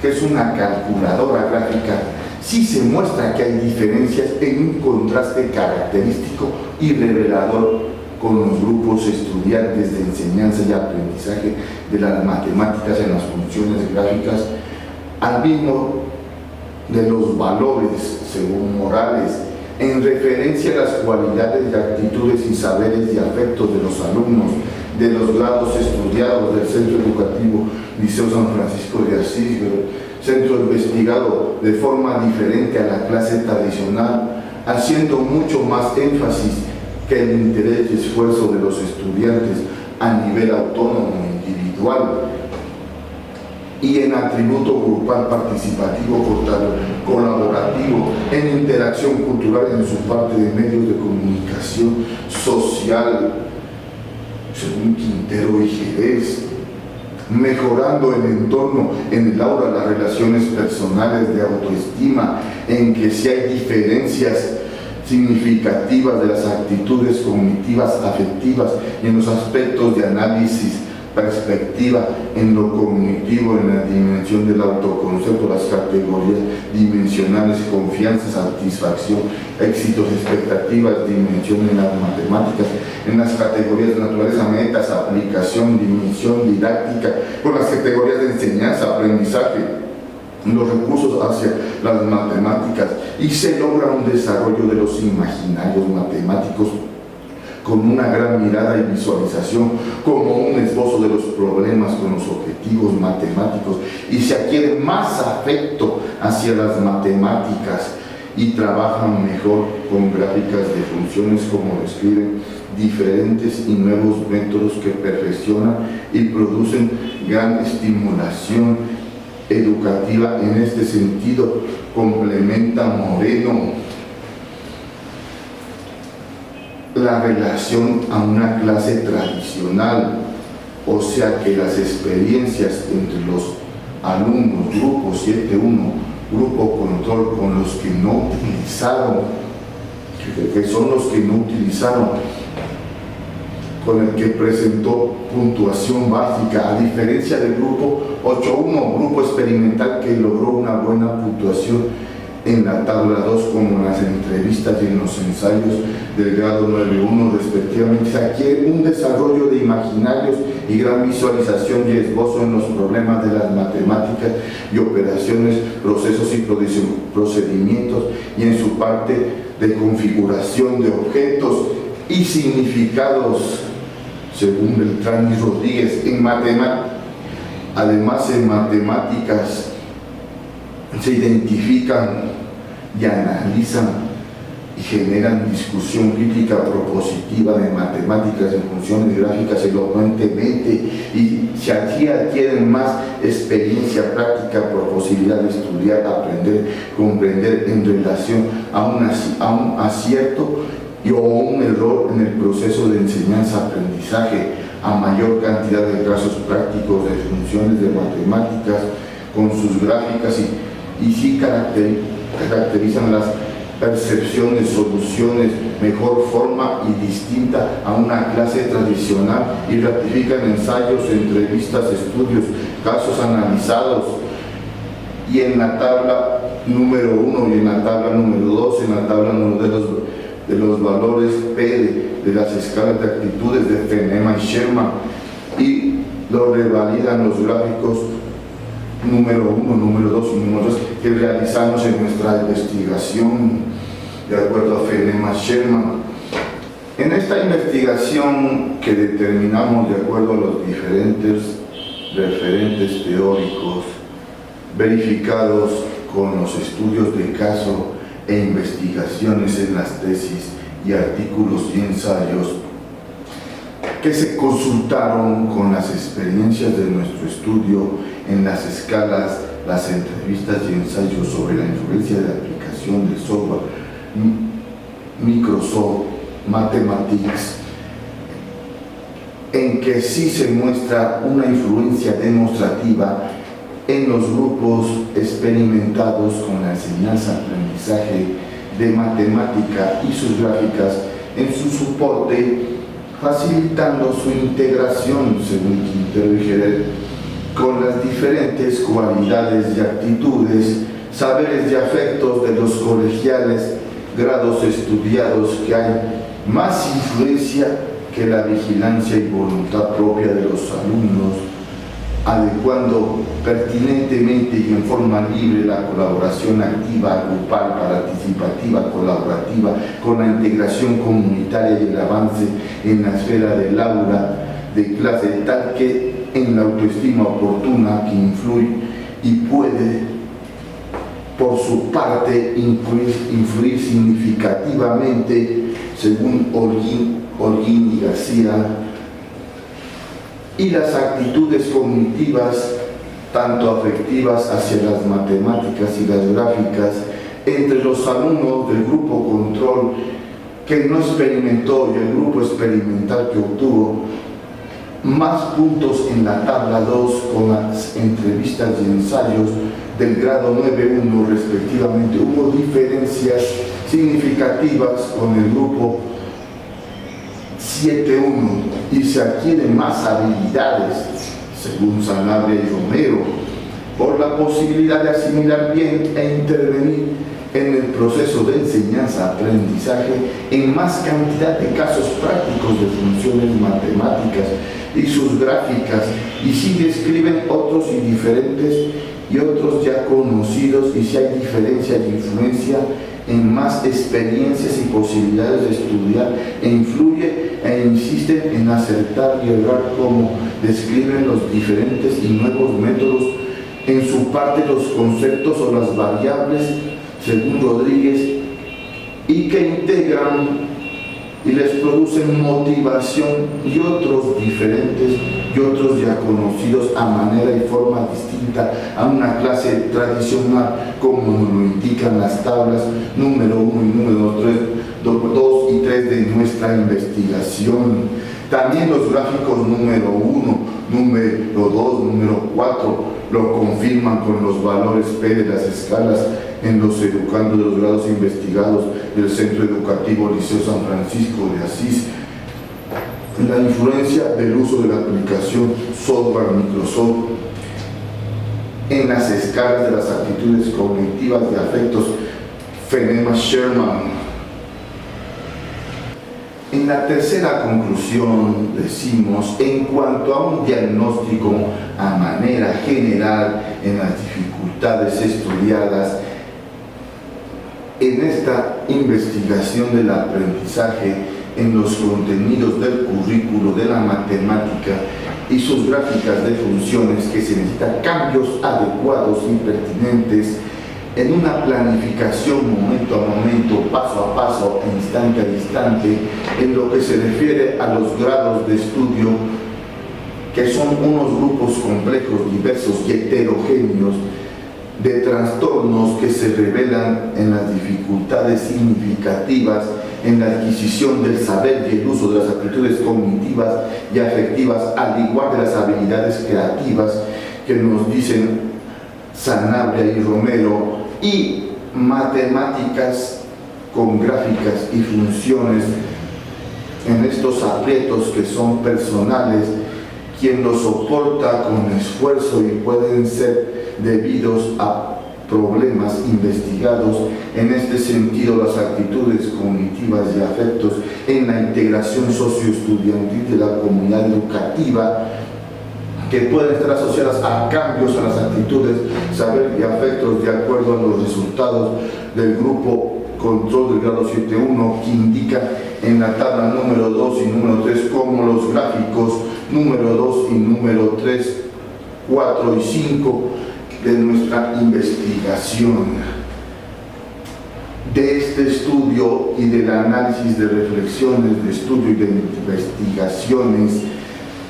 que es una calculadora gráfica, sí se muestra que hay diferencias en un contraste característico y revelador con los grupos estudiantes de enseñanza y aprendizaje de las matemáticas en las funciones gráficas, al mismo de los valores, según Morales, en referencia a las cualidades y actitudes y saberes y afectos de los alumnos de los grados estudiados del Centro Educativo Liceo San Francisco de Asís, centro investigado de forma diferente a la clase tradicional, haciendo mucho más énfasis que el interés y esfuerzo de los estudiantes a nivel autónomo e individual, y en atributo grupal participativo colaborativo, en interacción cultural en su parte de medios de comunicación social, según Quintero y Jerez, mejorando el entorno en el aula, las relaciones personales de autoestima, en que si hay diferencias significativas de las actitudes cognitivas, afectivas y en los aspectos de análisis, perspectiva, en lo cognitivo, en la dimensión del autoconcepto, las categorías dimensionales, confianza, satisfacción, éxitos, expectativas, dimensión en las matemáticas, en las categorías de naturaleza, metas, aplicación, dimensión, didáctica, con las categorías de enseñanza, aprendizaje, los recursos hacia las matemáticas, y se logra un desarrollo de los imaginarios matemáticos con una gran mirada y visualización, como un esbozo de los problemas con los objetivos matemáticos, y se adquiere más afecto hacia las matemáticas y trabajan mejor con gráficas de funciones, como describen diferentes y nuevos métodos que perfeccionan y producen gran estimulación educativa. En este sentido, complementa Moreno la relación a una clase tradicional, o sea que las experiencias entre los alumnos, grupo 7.1, grupo control, con los que no utilizaron, que son los que no utilizaron, con el que presentó puntuación básica, a diferencia del grupo 8.1, grupo experimental, que logró una buena puntuación en la tabla 2, como en las entrevistas y en los ensayos del grado 9.1 respectivamente. Se adquiere un desarrollo de imaginarios y gran visualización y esbozo en los problemas de las matemáticas y operaciones, procesos y procedimientos, y en su parte de configuración de objetos y significados, según Beltrán y Rodríguez. Además, en matemáticas se identifican y analizan y generan discusión crítica propositiva de matemáticas en funciones gráficas elocuentemente, y se adquieren más experiencia práctica por posibilidad de estudiar, aprender, comprender en relación a un acierto o un error en el proceso de enseñanza-aprendizaje, a mayor cantidad de casos prácticos de funciones de matemáticas con sus gráficas, y sí caracterizan las percepciones, soluciones, mejor forma y distinta a una clase tradicional, y ratifican ensayos, entrevistas, estudios, casos analizados. Y en la tabla número 1 y en la tabla número 2, en la tabla de los valores P de las escalas de actitudes de Feynman y Sherman, y lo revalidan los gráficos número 1, número 2 y número 3 que realizamos en nuestra investigación de acuerdo a Feynman y Sherman. En esta investigación que determinamos de acuerdo a los diferentes referentes teóricos verificados con los estudios de caso e investigaciones en las tesis y artículos y ensayos que se consultaron con las experiencias de nuestro estudio en las escalas, las entrevistas y ensayos sobre la influencia de la aplicación del software Microsoft Mathematics, en que sí se muestra una influencia demostrativa en los grupos experimentados con la enseñanza-aprendizaje de matemática y sus gráficas en su soporte, facilitando su integración, según Quintero y Geder, con las diferentes cualidades y actitudes, saberes y afectos de los colegiales, grados estudiados, que hay más influencia que la vigilancia y voluntad propia de los alumnos, adecuando pertinentemente y en forma libre la colaboración activa, grupal, participativa, colaborativa, con la integración comunitaria y el avance en la esfera del aula de clase, tal que en la autoestima oportuna que influye y puede por su parte influir significativamente, según Holguín y García, y las actitudes cognitivas, tanto afectivas hacia las matemáticas y las gráficas, entre los alumnos del grupo control que no experimentó y el grupo experimental que obtuvo más puntos en la tabla 2 con las entrevistas y ensayos del grado 9.1 respectivamente. Hubo diferencias significativas con el grupo 7.1 y se adquieren más habilidades, según Sanabria y Romero, por la posibilidad de asimilar bien e intervenir en el proceso de enseñanza-aprendizaje en más cantidad de casos prácticos de funciones matemáticas y sus gráficas, y si describen otros y diferentes y otros ya conocidos, y si hay diferencia y influencia en más experiencias y posibilidades de estudiar e influye e insiste en acertar y errar como describen los diferentes y nuevos métodos, en su parte los conceptos o las variables, según Rodríguez, y que integran y les producen motivación y otros diferentes y otros ya conocidos a manera y forma distinta a una clase tradicional, como nos lo indican las tablas número 1 y número 2 y 3 de nuestra investigación. También los gráficos número 1, número 2, número 4 lo confirman con los valores P de las escalas en los educandos de los grados investigados del Centro Educativo Liceo San Francisco de Asís. La influencia del uso de la aplicación software Microsoft en las escalas de las actitudes cognitivas de afectos Feynman-Sherman. En la tercera conclusión decimos, en cuanto a un diagnóstico a manera general en las dificultades estudiadas, en esta investigación del aprendizaje en los contenidos del currículo de la matemática y sus gráficas de funciones, que se necesitan cambios adecuados y pertinentes en una planificación momento a momento, paso a paso, instante a instante, en lo que se refiere a los grados de estudio, que son unos grupos complejos, diversos y heterogéneos de trastornos que se revelan en las dificultades significativas en la adquisición del saber y el uso de las actitudes cognitivas y afectivas, al igual de las habilidades creativas que nos dicen Sanabria y Romero, y matemáticas con gráficas y funciones en estos aprietos que son personales, quien los soporta con esfuerzo y pueden ser debidos a problemas investigados. En este sentido, las actitudes cognitivas y afectos en la integración socioestudiantil de la comunidad educativa, que pueden estar asociadas a cambios en las actitudes, saber y afectos de acuerdo a los resultados del grupo control del grado 7.1, que indica en la tabla número 2 y número 3 como los gráficos número 2 y número 3, 4 y 5 de nuestra investigación. De este estudio y del análisis de reflexiones, de estudio y de investigaciones,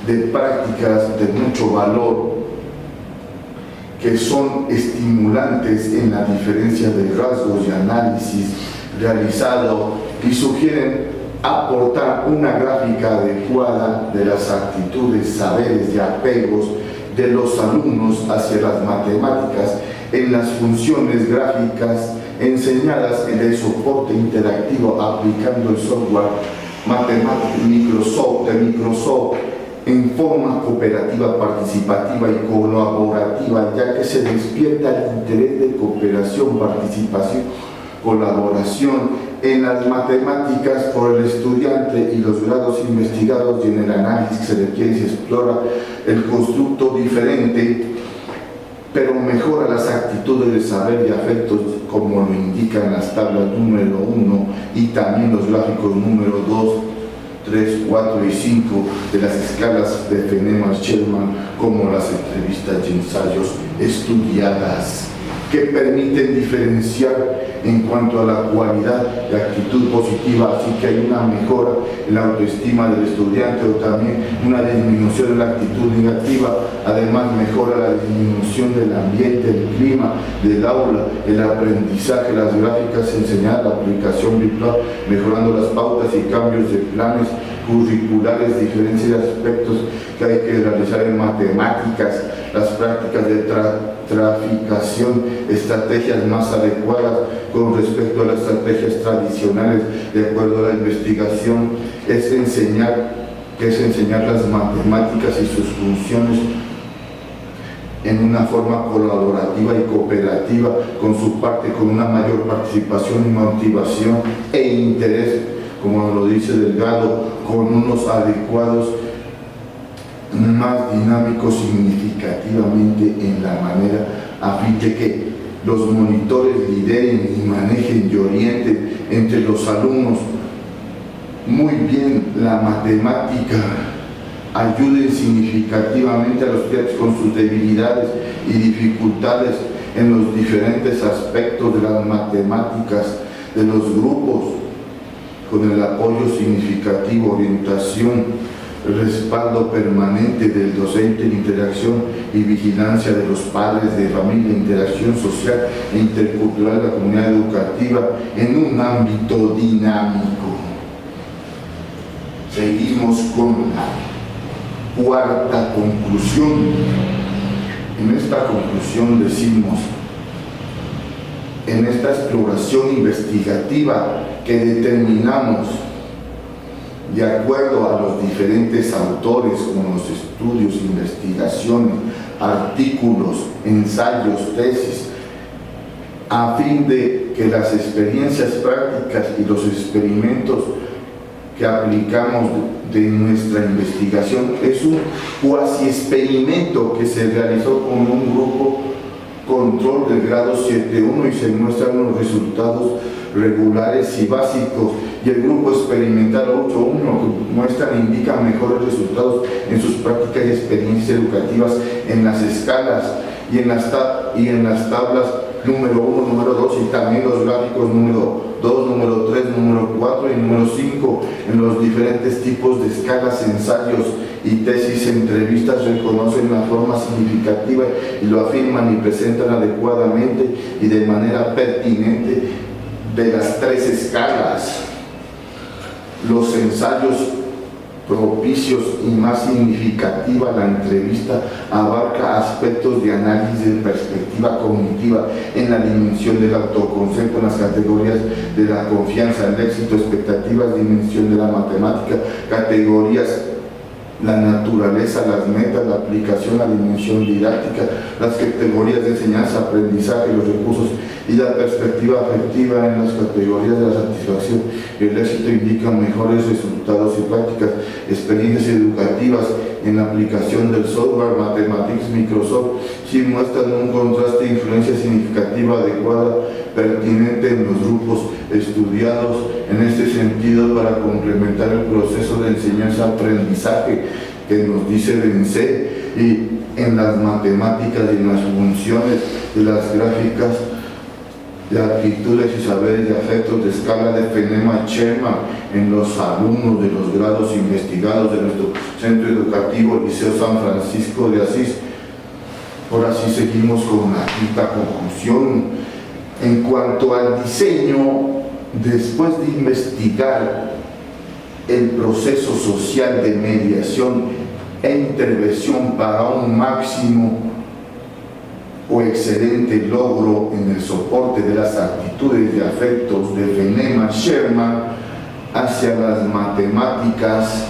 de prácticas de mucho valor que son estimulantes en la diferencia de rasgos y análisis realizado y sugieren aportar una gráfica adecuada de las actitudes, saberes y apegos de los alumnos hacia las matemáticas en las funciones gráficas enseñadas en el soporte interactivo aplicando el software matemático de Microsoft en forma cooperativa, participativa y colaborativa, ya que se despierta el interés de cooperación, participación, colaboración en las matemáticas por el estudiante y los grados investigados, y en el análisis se requiere y se explora el constructo diferente, pero mejora las actitudes de saber y afectos, como lo indican las tablas número 1 y también los gráficos número 2, 3, 4 y 5 de las escalas de Feynman-Sherman, como las entrevistas y ensayos estudiadas, que permiten diferenciar en cuanto a la cualidad de actitud positiva, así que hay una mejora en la autoestima del estudiante, o también una disminución en la actitud negativa. Además, mejora la disminución del ambiente, el clima del aula, el aprendizaje, las gráficas enseñadas, la aplicación virtual, mejorando las pautas y cambios de planes curriculares, diferentes aspectos que hay que realizar en matemáticas, las prácticas de traficación, estrategias más adecuadas con respecto a las estrategias tradicionales, de acuerdo a la investigación, es enseñar las matemáticas y sus funciones en una forma colaborativa y cooperativa, con su parte, con una mayor participación y motivación e interés, como lo dice Delgado, con unos adecuados más dinámicos significativamente en la manera, a fin de que los monitores lideren y manejen y orienten entre los alumnos muy bien la matemática, ayuden significativamente a los estudiantes con sus debilidades y dificultades en los diferentes aspectos de las matemáticas, de los grupos, con el apoyo significativo, orientación, respaldo permanente del docente en interacción y vigilancia de los padres de familia, interacción social e intercultural de la comunidad educativa en un ámbito dinámico. Seguimos con la cuarta conclusión. En esta conclusión decimos, en esta exploración investigativa que determinamos de acuerdo a los diferentes autores con los estudios, investigaciones, artículos, ensayos, tesis, a fin de que las experiencias prácticas y los experimentos que aplicamos de nuestra investigación es un cuasi experimento que se realizó con un grupo control del grado 7.1 y se muestran los resultados regulares y básicos, y el grupo experimental 8.1 que muestran e indican mejores resultados en sus prácticas y experiencias educativas en las escalas y en las tablas número 1, número 2 y también los gráficos número 2, número 3, número 4 y número 5 en los diferentes tipos de escalas, ensayos y tesis, entrevistas reconocen la forma significativa y lo afirman y presentan adecuadamente y de manera pertinente de las tres escalas. Los ensayos propicios y más significativa, la entrevista abarca aspectos de análisis de perspectiva cognitiva en la dimensión del autoconcepto, en las categorías de la confianza, el éxito, expectativas, dimensión de la matemática, categorías, la naturaleza, las metas, la aplicación, la dimensión didáctica, las categorías de enseñanza, aprendizaje, los recursos y la perspectiva afectiva. En las categorías de la satisfacción y el éxito indican mejores resultados y prácticas, experiencias educativas en la aplicación del software, Mathematics, Microsoft, sí muestran un contraste de influencia significativa, adecuada, pertinente en los grupos estudiados. En este sentido, para complementar el proceso de enseñanza-aprendizaje que nos dice vencer, y en las matemáticas y en las funciones de las gráficas de actitudes y saberes de afectos de escala de Feynman-Sherman en los alumnos de los grados investigados de nuestro centro educativo Liceo San Francisco de Asís. Ahora sí seguimos con la quinta conclusión. En cuanto al diseño, después de investigar el proceso social de mediación e intervención para un máximo o excelente logro en el soporte de las actitudes de afectos de Feynman-Sherman hacia las matemáticas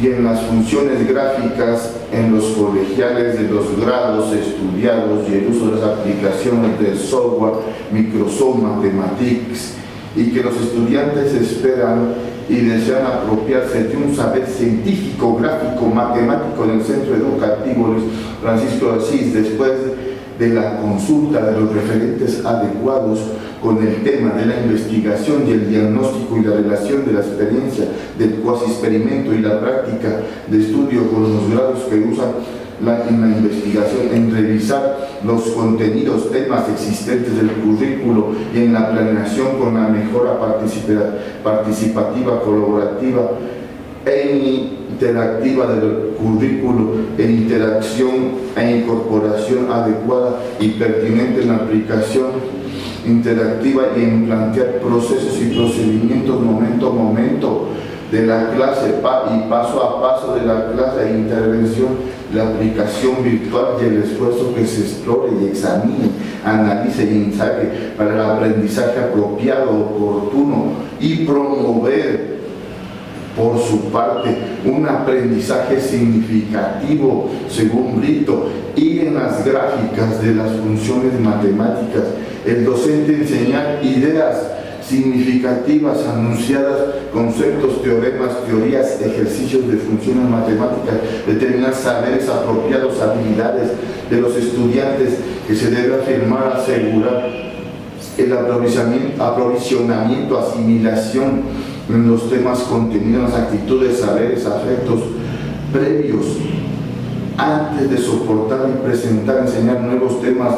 y en las funciones gráficas en los colegiales de los grados estudiados y el uso de las aplicaciones del software Microsoft Mathematics, y que los estudiantes esperan y desean apropiarse de un saber científico, gráfico, matemático en el centro educativo Luis Francisco de Asís, después de la consulta de los referentes adecuados con el tema de la investigación y el diagnóstico y la relación de la experiencia del cuasi experimento y la práctica de estudio con los grados que usan en la investigación, en revisar los contenidos, temas existentes del currículo y en la planeación con la mejora participativa, colaborativa e interactiva del currículo, en interacción e incorporación adecuada y pertinente en la aplicación interactiva y en plantear procesos y procedimientos momento a momento de la clase y paso a paso de la clase e intervención, la aplicación virtual y el esfuerzo que se explore y examine, analice y ensaye para el aprendizaje apropiado, oportuno y promover por su parte un aprendizaje significativo según Brito. Y en las gráficas de las funciones matemáticas, el docente enseñar ideas significativas, anunciadas, conceptos, teoremas, teorías, ejercicios de funciones matemáticas, determinar saberes apropiados, habilidades de los estudiantes que se debe afirmar, asegurar el aprovisionamiento, asimilación en los temas contenidos, las actitudes, saberes, afectos previos, antes de soportar y presentar, enseñar nuevos temas,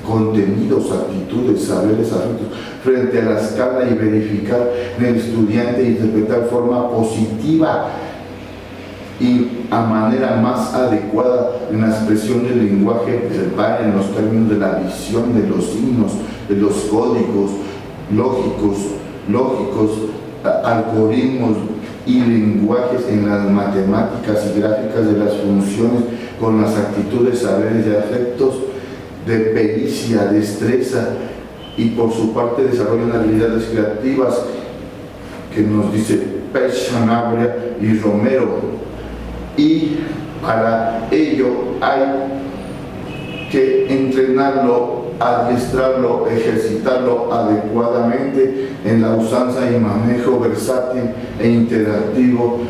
contenidos, actitudes, saberes, afectos, frente a la escala y verificar en el estudiante e interpretar de forma positiva y a manera más adecuada en la expresión del lenguaje verbal, en los términos de la visión, de los signos, de los códigos lógicos, algoritmos y lenguajes en las matemáticas y gráficas de las funciones, con las actitudes, saberes y afectos de pericia, destreza, y por su parte desarrollan habilidades creativas que nos dice Pech, Sanabria y Romero. Y para ello hay que entrenarlo, adiestrarlo, ejercitarlo adecuadamente en la usanza y manejo versátil e interactivo,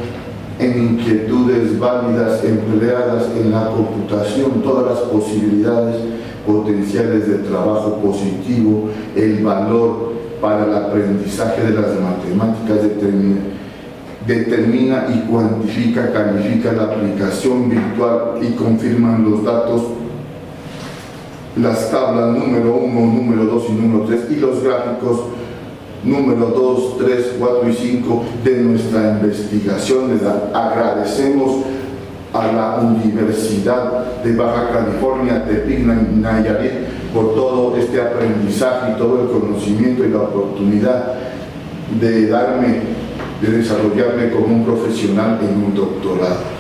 en inquietudes válidas empleadas en la computación, todas las posibilidades potenciales de trabajo positivo, el valor para el aprendizaje de las matemáticas determina y cuantifica, califica la aplicación virtual y confirman los datos, las tablas número 1, número 2 y número 3 y los gráficos número 2, 3, 4 y 5 de nuestra investigación. Les agradecemos a la Universidad de Baja California, Tepic, Nayarit, por todo este aprendizaje y todo el conocimiento y la oportunidad de desarrollarme como un profesional en un doctorado.